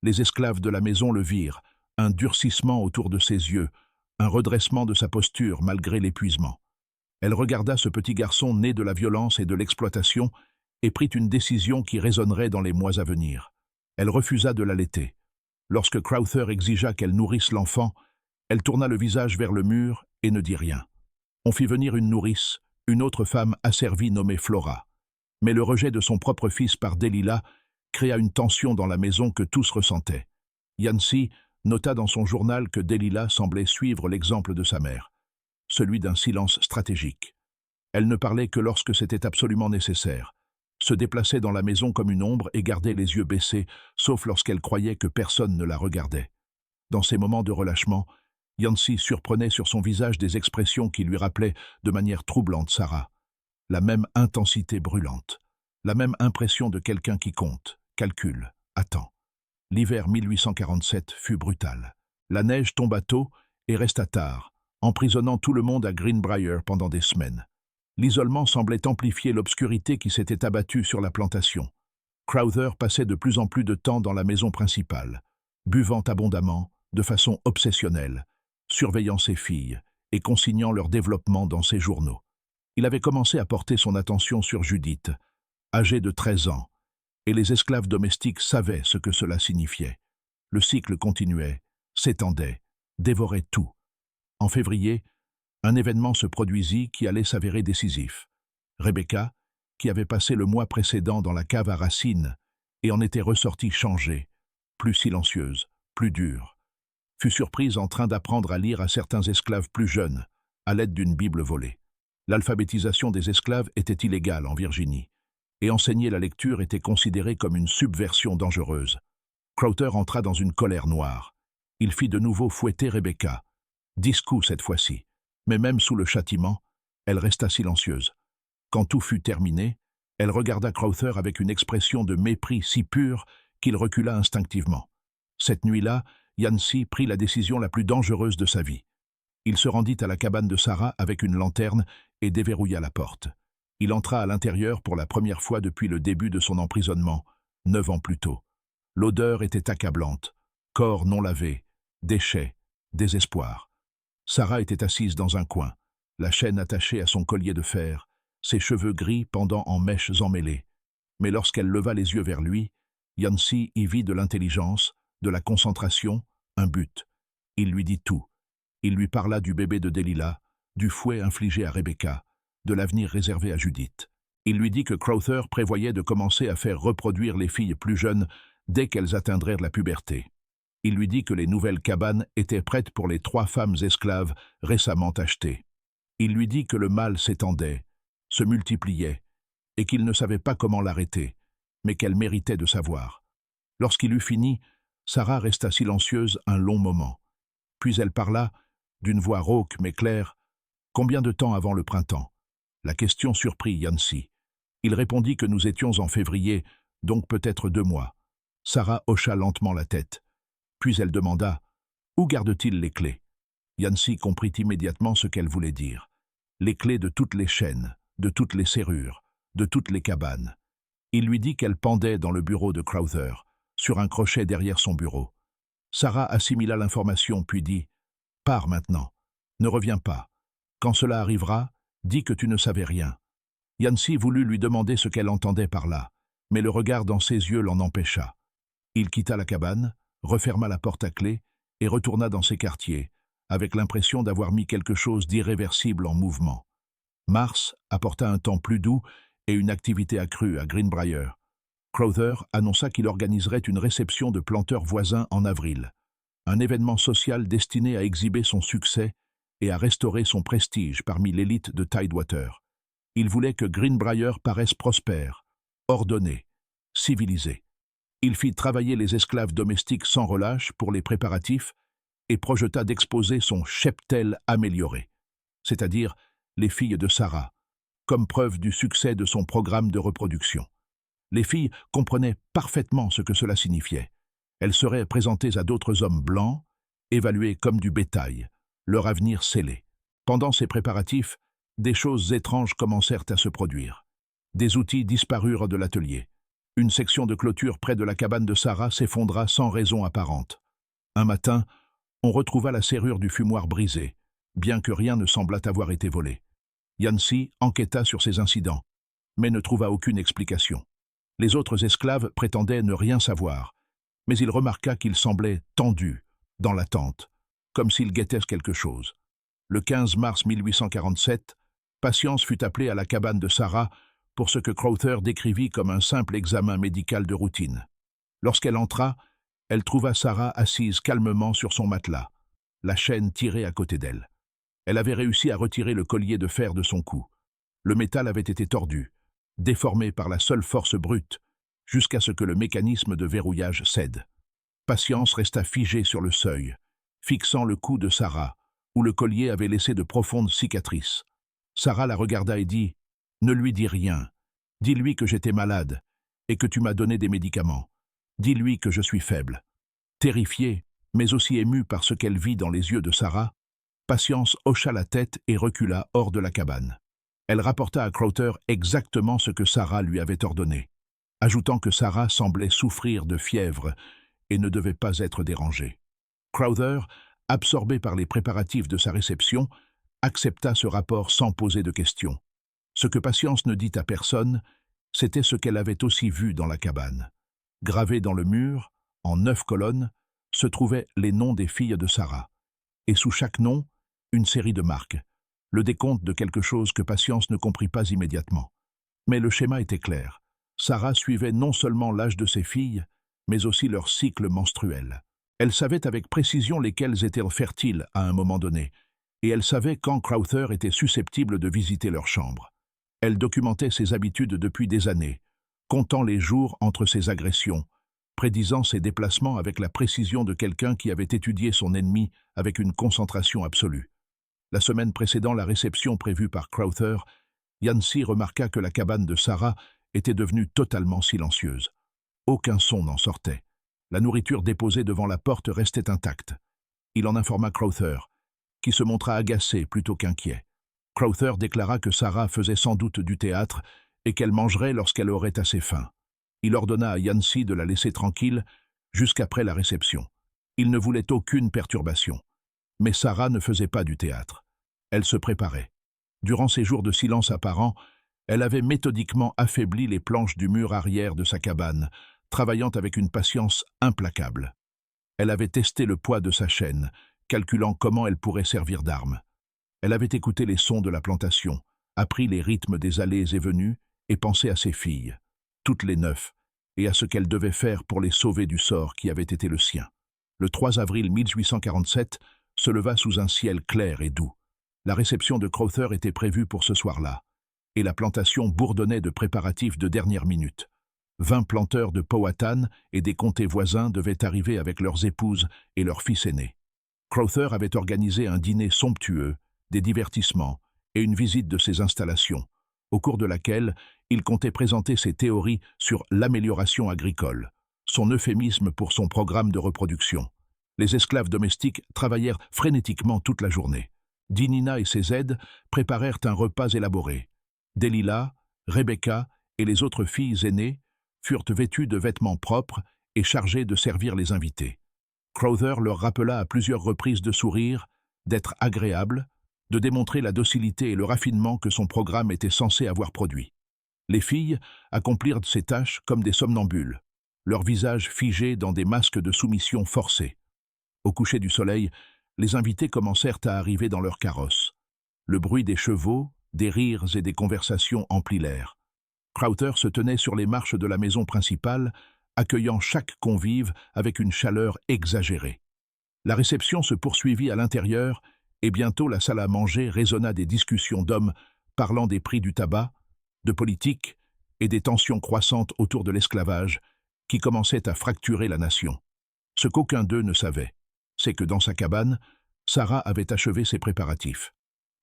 Les esclaves de la maison le virent, un durcissement autour de ses yeux, un redressement de sa posture malgré l'épuisement. Elle regarda ce petit garçon né de la violence et de l'exploitation et prit une décision qui résonnerait dans les mois à venir. Elle refusa de l'allaiter. Lorsque Crowther exigea qu'elle nourrisse l'enfant, elle tourna le visage vers le mur et ne dit rien. On fit venir une nourrice, une autre femme asservie nommée Flora. Mais le rejet de son propre fils par Delilah créa une tension dans la maison que tous ressentaient. Yancy nota dans son journal que Delilah semblait suivre l'exemple de sa mère, celui d'un silence stratégique. Elle ne parlait que lorsque c'était absolument nécessaire, se déplaçait dans la maison comme une ombre et gardait les yeux baissés, sauf lorsqu'elle croyait que personne ne la regardait. Dans ces moments de relâchement, Yancy surprenait sur son visage des expressions qui lui rappelaient de manière troublante Sarah. La même intensité brûlante, la même impression de quelqu'un qui compte, calcule, attend. L'hiver 1847 fut brutal. La neige tomba tôt et resta tard, emprisonnant tout le monde à Greenbrier pendant des semaines. L'isolement semblait amplifier l'obscurité qui s'était abattue sur la plantation. Crowther passait de plus en plus de temps dans la maison principale, buvant abondamment, de façon obsessionnelle, surveillant ses filles et consignant leur développement dans ses journaux. Il avait commencé à porter son attention sur Judith, âgée de 13 ans, et les esclaves domestiques savaient ce que cela signifiait. Le cycle continuait, s'étendait, dévorait tout. En février, un événement se produisit qui allait s'avérer décisif. Rebecca, qui avait passé le mois précédent dans la cave à racines et en était ressortie changée, plus silencieuse, plus dure, fut surprise en train d'apprendre à lire à certains esclaves plus jeunes, à l'aide d'une Bible volée. L'alphabétisation des esclaves était illégale en Virginie, et enseigner la lecture était considéré comme une subversion dangereuse. Crowther entra dans une colère noire. Il fit de nouveau fouetter Rebecca. 10 coups cette fois-ci, mais même sous le châtiment, elle resta silencieuse. Quand tout fut terminé, elle regarda Crowther avec une expression de mépris si pure qu'il recula instinctivement. Cette nuit-là, Yancy prit la décision la plus dangereuse de sa vie. Il se rendit à la cabane de Sarah avec une lanterne et déverrouilla la porte. Il entra à l'intérieur pour la première fois depuis le début de son emprisonnement, 9 ans plus tôt. L'odeur était accablante, corps non lavé, déchets, désespoir. Sarah était assise dans un coin, la chaîne attachée à son collier de fer, ses cheveux gris pendant en mèches emmêlées. Mais lorsqu'elle leva les yeux vers lui, Yancy y vit de l'intelligence, de la concentration, un but. Il lui dit tout. Il lui parla du bébé de Delilah, du fouet infligé à Rebecca, de l'avenir réservé à Judith. Il lui dit que Crowther prévoyait de commencer à faire reproduire les filles plus jeunes dès qu'elles atteindraient la puberté. Il lui dit que les nouvelles cabanes étaient prêtes pour les 3 femmes esclaves récemment achetées. Il lui dit que le mal s'étendait, se multipliait, et qu'il ne savait pas comment l'arrêter, mais qu'elle méritait de savoir. Lorsqu'il eut fini, Sarah resta silencieuse un long moment. Puis elle parla, d'une voix rauque mais claire, « Combien de temps avant le printemps ?» La question surprit Yancy. Il répondit que nous étions en février, donc peut-être 2 mois. Sarah hocha lentement la tête. Puis elle demanda, « Où garde-t-il les clés ?» Yancy comprit immédiatement ce qu'elle voulait dire. Les clés de toutes les chaînes, de toutes les serrures, de toutes les cabanes. Il lui dit qu'elles pendaient dans le bureau de Crowther, sur un crochet derrière son bureau. Sarah assimila l'information puis dit, « Pars maintenant, ne reviens pas. Quand cela arrivera, dis que tu ne savais rien. » Yancy voulut lui demander ce qu'elle entendait par là, mais le regard dans ses yeux l'en empêcha. Il quitta la cabane, referma la porte à clé et retourna dans ses quartiers, avec l'impression d'avoir mis quelque chose d'irréversible en mouvement. Mars apporta un temps plus doux et une activité accrue à Greenbrier. Crowther annonça qu'il organiserait une réception de planteurs voisins en avril, un événement social destiné à exhiber son succès et à restaurer son prestige parmi l'élite de Tidewater. Il voulait que Greenbrier paraisse prospère, ordonné, civilisé. Il fit travailler les esclaves domestiques sans relâche pour les préparatifs et projeta d'exposer son cheptel amélioré, c'est-à-dire les filles de Sarah, comme preuve du succès de son programme de reproduction. Les filles comprenaient parfaitement ce que cela signifiait. Elles seraient présentées à d'autres hommes blancs, évaluées comme du bétail, leur avenir scellé. Pendant ces préparatifs, des choses étranges commencèrent à se produire. Des outils disparurent de l'atelier. Une section de clôture près de la cabane de Sarah s'effondra sans raison apparente. Un matin, on retrouva la serrure du fumoir brisée, bien que rien ne semblât avoir été volé. Yancy enquêta sur ces incidents, mais ne trouva aucune explication. Les autres esclaves prétendaient ne rien savoir, mais il remarqua qu'il semblait tendu, dans l'attente, comme s'il guettait quelque chose. Le 15 mars 1847, Patience fut appelée à la cabane de Sarah pour ce que Crowther décrivit comme un simple examen médical de routine. Lorsqu'elle entra, elle trouva Sarah assise calmement sur son matelas, la chaîne tirée à côté d'elle. Elle avait réussi à retirer le collier de fer de son cou. Le métal avait été tordu, déformé par la seule force brute, jusqu'à ce que le mécanisme de verrouillage cède. Patience resta figée sur le seuil, fixant le cou de Sarah, où le collier avait laissé de profondes cicatrices. Sarah la regarda et dit « Ne lui dis rien. Dis-lui que j'étais malade et que tu m'as donné des médicaments. Dis-lui que je suis faible. » Terrifiée, mais aussi émue par ce qu'elle vit dans les yeux de Sarah, Patience hocha la tête et recula hors de la cabane. Elle rapporta à Crowther exactement ce que Sarah lui avait ordonné, ajoutant que Sarah semblait souffrir de fièvre et ne devait pas être dérangée. Crowther, absorbé par les préparatifs de sa réception, accepta ce rapport sans poser de questions. Ce que Patience ne dit à personne, c'était ce qu'elle avait aussi vu dans la cabane. Gravés dans le mur, en 9 colonnes, se trouvaient les noms des filles de Sarah. Et sous chaque nom, une série de marques, le décompte de quelque chose que Patience ne comprit pas immédiatement. Mais le schéma était clair. Sarah suivait non seulement l'âge de ses filles, mais aussi leur cycle menstruel. Elle savait avec précision lesquelles étaient fertiles à un moment donné, et elle savait quand Crowther était susceptible de visiter leur chambre. Elle documentait ses habitudes depuis des années, comptant les jours entre ses agressions, prédisant ses déplacements avec la précision de quelqu'un qui avait étudié son ennemi avec une concentration absolue. La semaine précédant la réception prévue par Crowther, Yancy remarqua que la cabane de Sarah était devenue totalement silencieuse. Aucun son n'en sortait. La nourriture déposée devant la porte restait intacte. Il en informa Crowther, qui se montra agacé plutôt qu'inquiet. Crowther déclara que Sarah faisait sans doute du théâtre et qu'elle mangerait lorsqu'elle aurait assez faim. Il ordonna à Yancy de la laisser tranquille jusqu'après la réception. Il ne voulait aucune perturbation. Mais Sarah ne faisait pas du théâtre. Elle se préparait. Durant ces jours de silence apparent, elle avait méthodiquement affaibli les planches du mur arrière de sa cabane, travaillant avec une patience implacable. Elle avait testé le poids de sa chaîne, calculant comment elle pourrait servir d'arme. Elle avait écouté les sons de la plantation, appris les rythmes des allées et venues et pensé à ses filles, toutes les 9, et à ce qu'elle devait faire pour les sauver du sort qui avait été le sien. Le 3 avril 1847 se leva sous un ciel clair et doux. La réception de Crowther était prévue pour ce soir-là, et la plantation bourdonnait de préparatifs de dernière minute. 20 planteurs de Powhatan et des comtés voisins devaient arriver avec leurs épouses et leurs fils aînés. Crowther avait organisé un dîner somptueux, des divertissements et une visite de ses installations, au cours de laquelle il comptait présenter ses théories sur l'amélioration agricole, son euphémisme pour son programme de reproduction. Les esclaves domestiques travaillèrent frénétiquement toute la journée. Dinina et ses aides préparèrent un repas élaboré. Delilah, Rebecca et les autres filles aînées furent vêtues de vêtements propres et chargées de servir les invités. Crowther leur rappela à plusieurs reprises de sourire, d'être agréable, de démontrer la docilité et le raffinement que son programme était censé avoir produit. Les filles accomplirent ces tâches comme des somnambules, leurs visages figés dans des masques de soumission forcés. Au coucher du soleil, les invités commencèrent à arriver dans leurs carrosses. Le bruit des chevaux, des rires et des conversations emplit l'air. Crowther se tenait sur les marches de la maison principale, accueillant chaque convive avec une chaleur exagérée. La réception se poursuivit à l'intérieur, et bientôt la salle à manger résonna des discussions d'hommes parlant des prix du tabac, de politique et des tensions croissantes autour de l'esclavage qui commençaient à fracturer la nation. Ce qu'aucun d'eux ne savait, c'est que dans sa cabane, Sarah avait achevé ses préparatifs.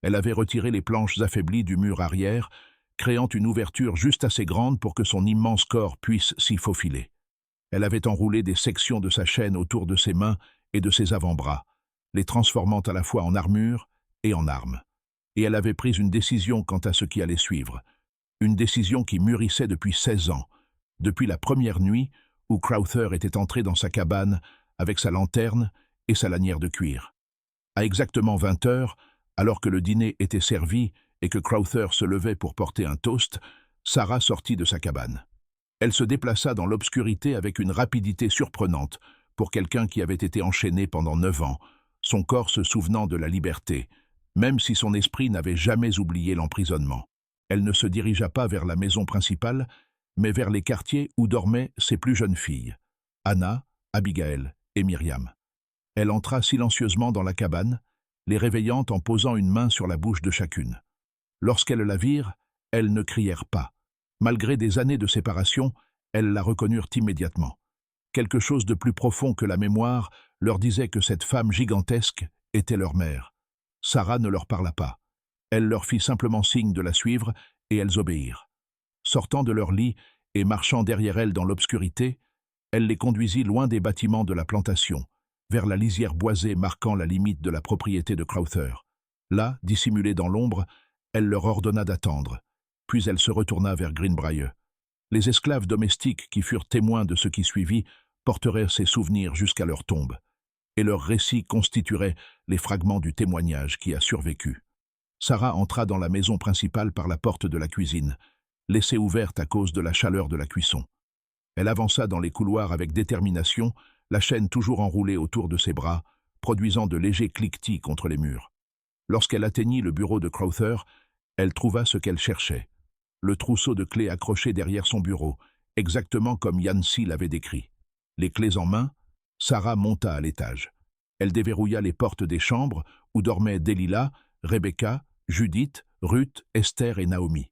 Elle avait retiré les planches affaiblies du mur arrière, créant une ouverture juste assez grande pour que son immense corps puisse s'y faufiler. Elle avait enroulé des sections de sa chaîne autour de ses mains et de ses avant-bras, les transformant à la fois en armure et en armes. Et elle avait pris une décision quant à ce qui allait suivre, une décision qui mûrissait depuis 16 ans, depuis la première nuit où Crowther était entré dans sa cabane avec sa lanterne et sa lanière de cuir. À exactement 20 heures, alors que le dîner était servi et que Crowther se levait pour porter un toast, Sarah sortit de sa cabane. Elle se déplaça dans l'obscurité avec une rapidité surprenante pour quelqu'un qui avait été enchaîné pendant 9 ans, son corps se souvenant de la liberté, même si son esprit n'avait jamais oublié l'emprisonnement. Elle ne se dirigea pas vers la maison principale, mais vers les quartiers où dormaient ses plus jeunes filles, Anna, Abigail et Myriam. Elle entra silencieusement dans la cabane, les réveillant en posant une main sur la bouche de chacune. Lorsqu'elles la virent, elles ne crièrent pas. Malgré des années de séparation, elles la reconnurent immédiatement. Quelque chose de plus profond que la mémoire leur disait que cette femme gigantesque était leur mère. Sarah ne leur parla pas. Elle leur fit simplement signe de la suivre et elles obéirent. Sortant de leur lit et marchant derrière elles dans l'obscurité, elle les conduisit loin des bâtiments de la plantation, vers la lisière boisée marquant la limite de la propriété de Crowther. Là, dissimulée dans l'ombre, elle leur ordonna d'attendre, puis elle se retourna vers Greenbrier. Les esclaves domestiques qui furent témoins de ce qui suivit porteraient ces souvenirs jusqu'à leur tombe, et leurs récits constitueraient les fragments du témoignage qui a survécu. Sarah entra dans la maison principale par la porte de la cuisine, laissée ouverte à cause de la chaleur de la cuisson. Elle avança dans les couloirs avec détermination, la chaîne toujours enroulée autour de ses bras, produisant de légers cliquetis contre les murs. Lorsqu'elle atteignit le bureau de Crowther, elle trouva ce qu'elle cherchait. Le trousseau de clés accroché derrière son bureau, exactement comme Yancy l'avait décrit. Les clés en main, Sarah monta à l'étage. Elle déverrouilla les portes des chambres où dormaient Delilah, Rebecca, Judith, Ruth, Esther et Naomi.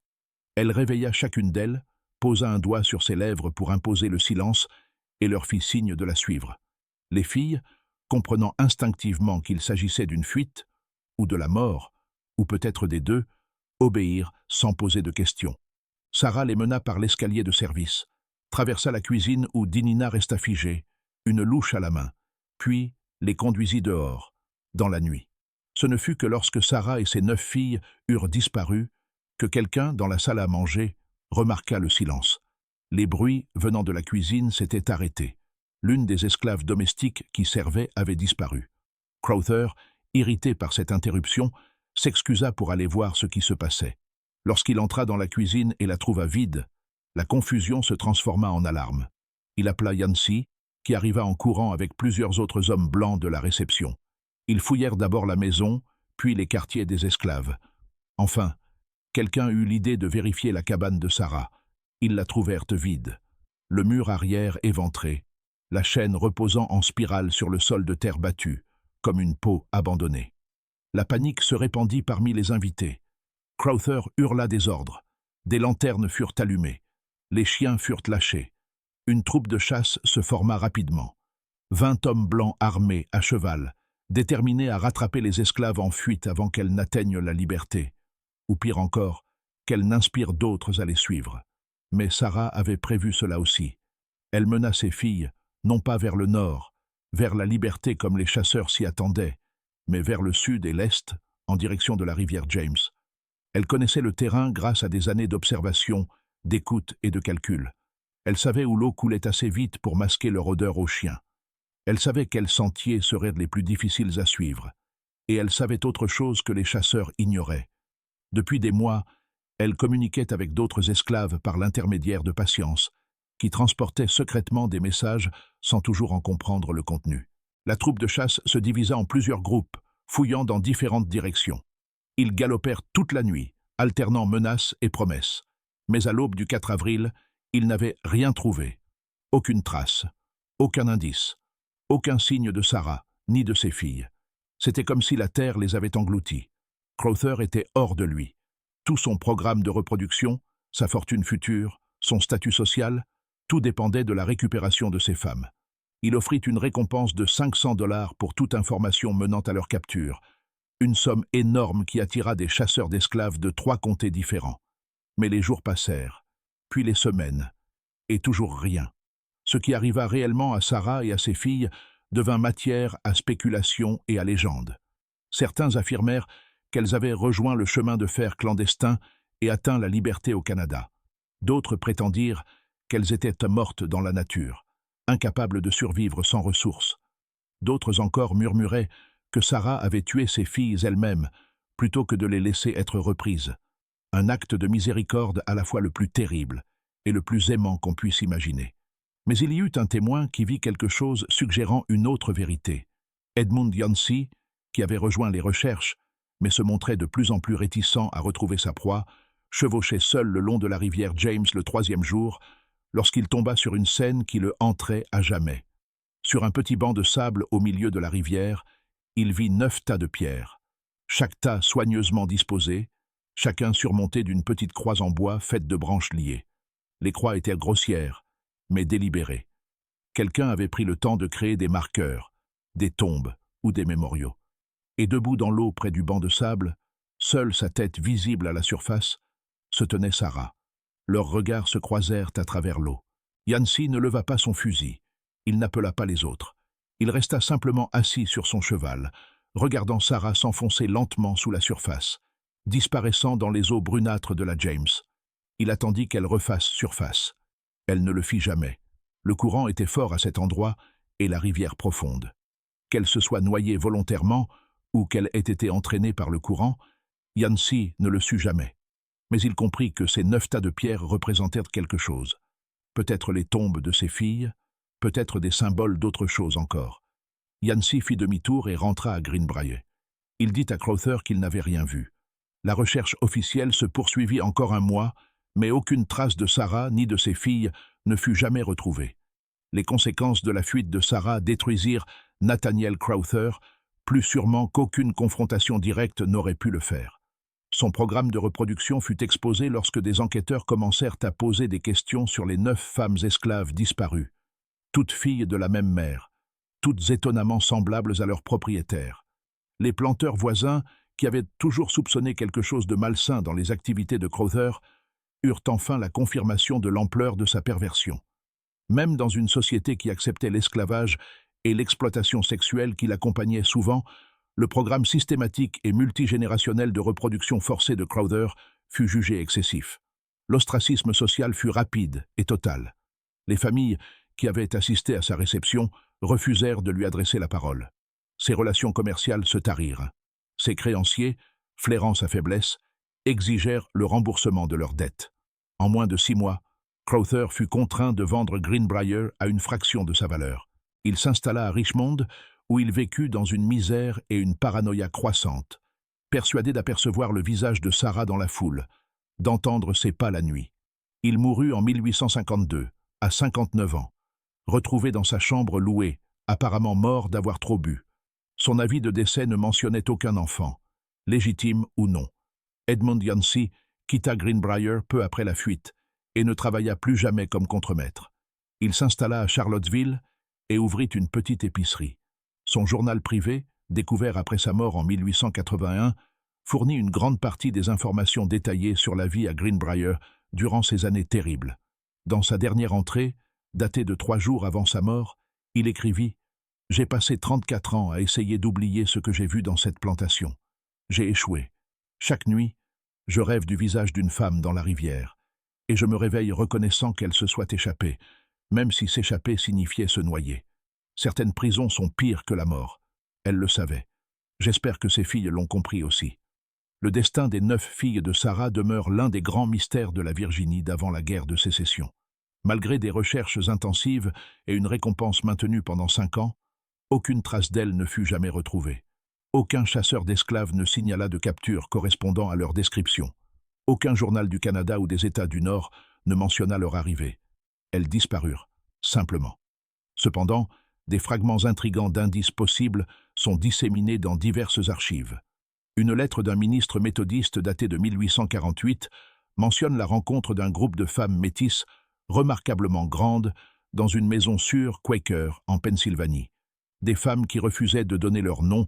Elle réveilla chacune d'elles, posa un doigt sur ses lèvres pour imposer le silence et leur fit signe de la suivre. Les filles, comprenant instinctivement qu'il s'agissait d'une fuite, ou de la mort, ou peut-être des deux, obéirent sans poser de questions. Sarah les mena par l'escalier de service, traversa la cuisine où Dinina resta figée, une louche à la main, puis les conduisit dehors, dans la nuit. Ce ne fut que lorsque Sarah et ses 9 filles eurent disparu que quelqu'un, dans la salle à manger, remarqua le silence. Les bruits venant de la cuisine s'étaient arrêtés. L'une des esclaves domestiques qui servait avait disparu. Crowther, irrité par cette interruption, s'excusa pour aller voir ce qui se passait. Lorsqu'il entra dans la cuisine et la trouva vide, la confusion se transforma en alarme. Il appela Yancy, qui arriva en courant avec plusieurs autres hommes blancs de la réception. Ils fouillèrent d'abord la maison, puis les quartiers des esclaves. Enfin, quelqu'un eut l'idée de vérifier la cabane de Sarah. Ils la trouvèrent vide. Le mur arrière éventré, la chaîne reposant en spirale sur le sol de terre battue, comme une peau abandonnée. La panique se répandit parmi les invités. Crowther hurla des ordres. Des lanternes furent allumées. Les chiens furent lâchés. Une troupe de chasse se forma rapidement. 20 hommes blancs armés, à cheval, déterminés à rattraper les esclaves en fuite avant qu'elles n'atteignent la liberté. Ou pire encore, qu'elles n'inspirent d'autres à les suivre. Mais Sarah avait prévu cela aussi. Elle mena ses filles, non pas vers le nord, vers la liberté comme les chasseurs s'y attendaient, mais vers le sud et l'est, en direction de la rivière James. Elle connaissait le terrain grâce à des années d'observation, d'écoute et de calcul. Elle savait où l'eau coulait assez vite pour masquer leur odeur aux chiens. Elle savait quels sentiers seraient les plus difficiles à suivre. Et elle savait autre chose que les chasseurs ignoraient. Depuis des mois, elle communiquait avec d'autres esclaves par l'intermédiaire de Patience, qui transportaient secrètement des messages sans toujours en comprendre le contenu. La troupe de chasse se divisa en plusieurs groupes, fouillant dans différentes directions. Ils galopèrent toute la nuit, alternant menaces et promesses. Mais à l'aube du 4 avril, ils n'avaient rien trouvé. Aucune trace, aucun indice, aucun signe de Sarah, ni de ses filles. C'était comme si la terre les avait engloutis. Crowther était hors de lui. Tout son programme de reproduction, sa fortune future, son statut social, tout dépendait de la récupération de ces femmes. Il offrit une récompense de $500 pour toute information menant à leur capture, une somme énorme qui attira des chasseurs d'esclaves de 3 comtés différents. Mais les jours passèrent, puis les semaines, et toujours rien. Ce qui arriva réellement à Sarah et à ses filles devint matière à spéculation et à légende. Certains affirmèrent qu'elles avaient rejoint le chemin de fer clandestin et atteint la liberté au Canada. D'autres prétendirent qu'elles étaient mortes dans la nature, incapables de survivre sans ressources. D'autres encore murmuraient que Sarah avait tué ses filles elle-même plutôt que de les laisser être reprises. Un acte de miséricorde à la fois le plus terrible et le plus aimant qu'on puisse imaginer. Mais il y eut un témoin qui vit quelque chose suggérant une autre vérité. Edmund Yancey, qui avait rejoint les recherches, mais se montrait de plus en plus réticent à retrouver sa proie, chevauchait seul le long de la rivière James le 3e jour, lorsqu'il tomba sur une scène qui le hanterait à jamais. Sur un petit banc de sable au milieu de la rivière, il vit 9 tas de pierres, chaque tas soigneusement disposé, chacun surmonté d'une petite croix en bois faite de branches liées. Les croix étaient grossières, mais délibérées. Quelqu'un avait pris le temps de créer des marqueurs, des tombes ou des mémoriaux. Et debout dans l'eau près du banc de sable, seule sa tête visible à la surface, se tenait Sarah. Leurs regards se croisèrent à travers l'eau. Yancey ne leva pas son fusil. Il n'appela pas les autres. Il resta simplement assis sur son cheval, regardant Sarah s'enfoncer lentement sous la surface, disparaissant dans les eaux brunâtres de la James. Il attendit qu'elle refasse surface. Elle ne le fit jamais. Le courant était fort à cet endroit et la rivière profonde. Qu'elle se soit noyée volontairement ou qu'elle ait été entraînée par le courant, Yancey ne le sut jamais. Mais il comprit que ces 9 tas de pierres représentèrent quelque chose. Peut-être les tombes de ses filles, peut-être des symboles d'autre chose encore. Yancey fit demi-tour et rentra à Greenbrier. Il dit à Crowther qu'il n'avait rien vu. La recherche officielle se poursuivit encore un mois, mais aucune trace de Sarah ni de ses filles ne fut jamais retrouvée. Les conséquences de la fuite de Sarah détruisirent Nathaniel Crowther, plus sûrement qu'aucune confrontation directe n'aurait pu le faire. Son programme de reproduction fut exposé lorsque des enquêteurs commencèrent à poser des questions sur les 9 femmes esclaves disparues, toutes filles de la même mère, toutes étonnamment semblables à leur propriétaire. Les planteurs voisins, qui avaient toujours soupçonné quelque chose de malsain dans les activités de Crowther, eurent enfin la confirmation de l'ampleur de sa perversion. Même dans une société qui acceptait l'esclavage et l'exploitation sexuelle qui l'accompagnait souvent, le programme systématique et multigénérationnel de reproduction forcée de Crowther fut jugé excessif. L'ostracisme social fut rapide et total. Les familles qui avaient assisté à sa réception refusèrent de lui adresser la parole. Ses relations commerciales se tarirent. Ses créanciers, flairant sa faiblesse, exigèrent le remboursement de leurs dettes. En moins de 6 mois, Crowther fut contraint de vendre Greenbrier à une fraction de sa valeur. Il s'installa à Richmond, où il vécut dans une misère et une paranoïa croissante, persuadé d'apercevoir le visage de Sarah dans la foule, d'entendre ses pas la nuit. Il mourut en 1852, à 59 ans, retrouvé dans sa chambre louée, apparemment mort d'avoir trop bu. Son avis de décès ne mentionnait aucun enfant, légitime ou non. Edmund Yancey quitta Greenbrier peu après la fuite et ne travailla plus jamais comme contremaître. Il s'installa à Charlottesville et ouvrit une petite épicerie. Son journal privé, découvert après sa mort en 1881, fournit une grande partie des informations détaillées sur la vie à Greenbrier durant ces années terribles. Dans sa dernière entrée, datée de 3 jours avant sa mort, il écrivit « J'ai passé 34 ans à essayer d'oublier ce que j'ai vu dans cette plantation. J'ai échoué. Chaque nuit, je rêve du visage d'une femme dans la rivière, et je me réveille reconnaissant qu'elle se soit échappée, même si s'échapper signifiait se noyer. Certaines prisons sont pires que la mort. Elle le savait. J'espère que ses filles l'ont compris aussi. Le destin des 9 filles de Sarah demeure l'un des grands mystères de la Virginie d'avant la guerre de sécession. Malgré des recherches intensives et une récompense maintenue pendant 5 ans, aucune trace d'elles ne fut jamais retrouvée. Aucun chasseur d'esclaves ne signala de capture correspondant à leur description. Aucun journal du Canada ou des États du Nord ne mentionna leur arrivée. Elles disparurent, simplement. Cependant, des fragments intrigants d'indices possibles sont disséminés dans diverses archives. Une lettre d'un ministre méthodiste datée de 1848 mentionne la rencontre d'un groupe de femmes métisses remarquablement grandes dans une maison sûre Quaker en Pennsylvanie. Des femmes qui refusaient de donner leur nom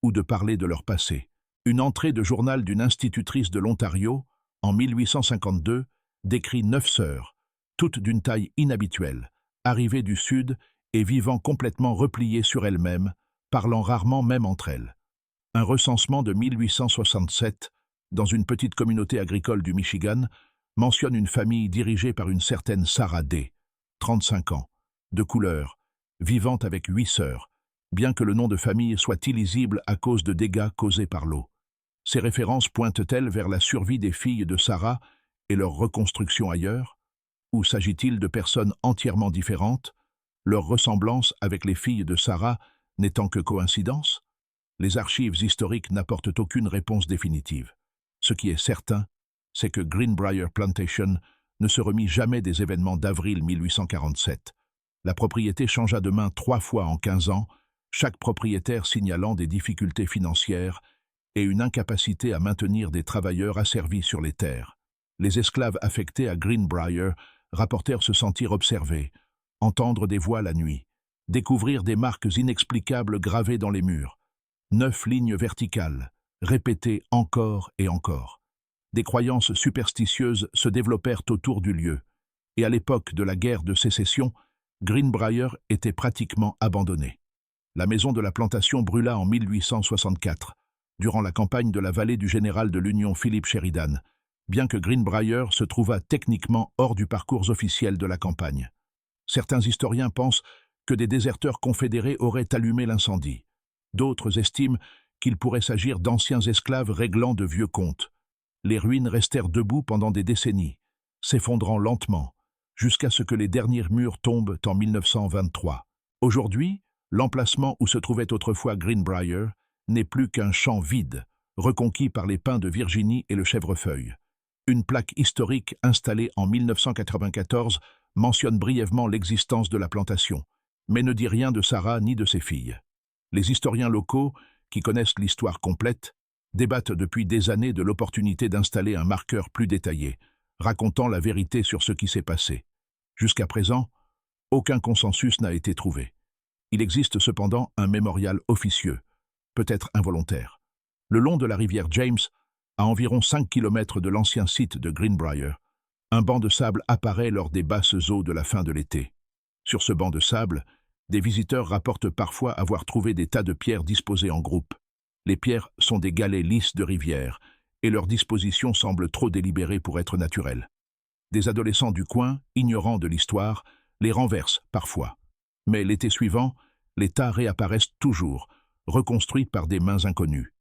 ou de parler de leur passé. Une entrée de journal d'une institutrice de l'Ontario, en 1852, décrit 9 sœurs, toutes d'une taille inhabituelle, arrivées du Sud et vivant complètement repliées sur elles-mêmes, parlant rarement même entre elles. Un recensement de 1867, dans une petite communauté agricole du Michigan, mentionne une famille dirigée par une certaine Sarah D., 35 ans, de couleur, vivant avec 8 sœurs, bien que le nom de famille soit illisible à cause de dégâts causés par l'eau. Ces références pointent-elles vers la survie des filles de Sarah et leur reconstruction ailleurs? Ou s'agit-il de personnes entièrement différentes, leur ressemblance avec les filles de Sarah n'étant que coïncidence? Les archives historiques n'apportent aucune réponse définitive. Ce qui est certain, c'est que Greenbrier Plantation ne se remit jamais des événements d'avril 1847. La propriété changea de main 3 fois en 15 ans, chaque propriétaire signalant des difficultés financières et une incapacité à maintenir des travailleurs asservis sur les terres. Les esclaves affectés à Greenbrier rapportèrent se sentir observés, entendre des voix la nuit, découvrir des marques inexplicables gravées dans les murs, 9 lignes verticales, répétées encore et encore. Des croyances superstitieuses se développèrent autour du lieu, et à l'époque de la guerre de sécession, Greenbrier était pratiquement abandonné. La maison de la plantation brûla en 1864, durant la campagne de la vallée du général de l'Union Philip Sheridan, bien que Greenbrier se trouvât techniquement hors du parcours officiel de la campagne. Certains historiens pensent que des déserteurs confédérés auraient allumé l'incendie. D'autres estiment qu'il pourrait s'agir d'anciens esclaves réglant de vieux comptes. Les ruines restèrent debout pendant des décennies, s'effondrant lentement, jusqu'à ce que les derniers murs tombent en 1923. Aujourd'hui, l'emplacement où se trouvait autrefois Greenbrier n'est plus qu'un champ vide, reconquis par les pins de Virginie et le chèvrefeuille. Une plaque historique installée en 1994 mentionne brièvement l'existence de la plantation, mais ne dit rien de Sarah ni de ses filles. Les historiens locaux, qui connaissent l'histoire complète, débattent depuis des années de l'opportunité d'installer un marqueur plus détaillé, racontant la vérité sur ce qui s'est passé. Jusqu'à présent, aucun consensus n'a été trouvé. Il existe cependant un mémorial officieux, peut-être involontaire. Le long de la rivière James, à environ 5 km de l'ancien site de Greenbrier, un banc de sable apparaît lors des basses eaux de la fin de l'été. Sur ce banc de sable, des visiteurs rapportent parfois avoir trouvé des tas de pierres disposées en groupe. Les pierres sont des galets lisses de rivière, et leur disposition semble trop délibérée pour être naturelle. Des adolescents du coin, ignorants de l'histoire, les renversent parfois. Mais l'été suivant, les tas réapparaissent toujours, reconstruits par des mains inconnues.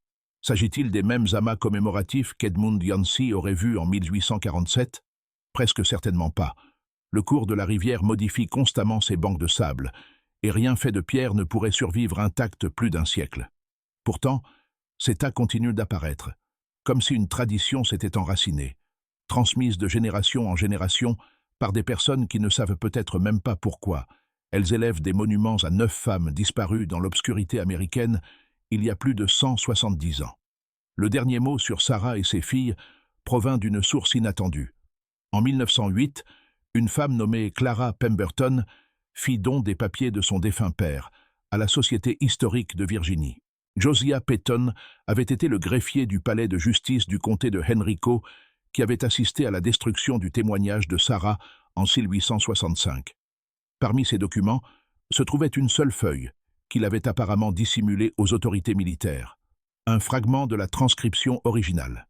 S'agit-il des mêmes amas commémoratifs qu'Edmund Yancey aurait vus en 1847? Presque certainement pas. Le cours de la rivière modifie constamment ses bancs de sable, et rien fait de pierre ne pourrait survivre intact plus d'un siècle. Pourtant, ces tas continuent d'apparaître, comme si une tradition s'était enracinée, transmise de génération en génération par des personnes qui ne savent peut-être même pas pourquoi. Elles élèvent des monuments à 9 femmes disparues dans l'obscurité américaine il y a plus de 170 ans. Le dernier mot sur Sarah et ses filles provint d'une source inattendue. En 1908, une femme nommée Clara Pemberton fit don des papiers de son défunt père à la Société historique de Virginie. Josiah Peyton avait été le greffier du palais de justice du comté de Henrico qui avait assisté à la destruction du témoignage de Sarah en 1865. Parmi ces documents se trouvait une seule feuille qu'il avait apparemment dissimulée aux autorités militaires, un fragment de la transcription originale.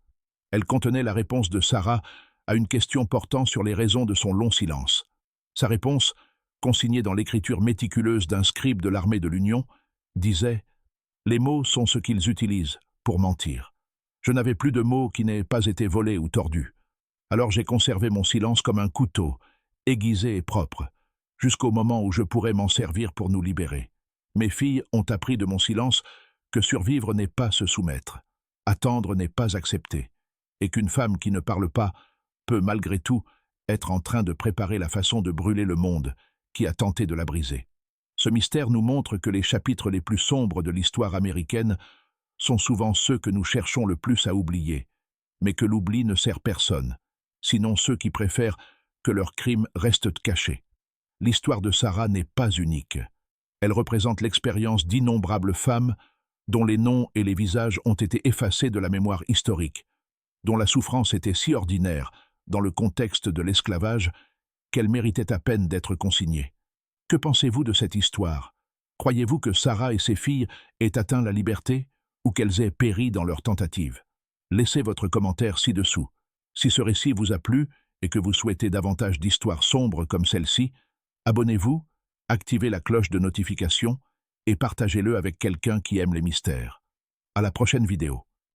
Elle contenait la réponse de Sarah à une question portant sur les raisons de son long silence. Sa réponse, consignée dans l'écriture méticuleuse d'un scribe de l'armée de l'Union, disait « Les mots sont ce qu'ils utilisent pour mentir. Je n'avais plus de mots qui n'aient pas été volés ou tordus. Alors j'ai conservé mon silence comme un couteau, aiguisé et propre, jusqu'au moment où je pourrais m'en servir pour nous libérer. Mes filles ont appris de mon silence que survivre n'est pas se soumettre, attendre n'est pas accepter, et qu'une femme qui ne parle pas peut malgré tout être en train de préparer la façon de brûler le monde qui a tenté de la briser. Ce mystère nous montre que les chapitres les plus sombres de l'histoire américaine sont souvent ceux que nous cherchons le plus à oublier, mais que l'oubli ne sert personne, sinon ceux qui préfèrent que leurs crimes restent cachés. L'histoire de Sarah n'est pas unique. Elle représente l'expérience d'innombrables femmes dont les noms et les visages ont été effacés de la mémoire historique, dont la souffrance était si ordinaire dans le contexte de l'esclavage qu'elle méritait à peine d'être consignée. Que pensez-vous de cette histoire? Croyez-vous que Sarah et ses filles aient atteint la liberté ou qu'elles aient péri dans leur tentative? Laissez votre commentaire ci-dessous. Si ce récit vous a plu et que vous souhaitez davantage d'histoires sombres comme celle-ci, abonnez-vous, activez la cloche de notification et partagez-le avec quelqu'un qui aime les mystères. À la prochaine vidéo.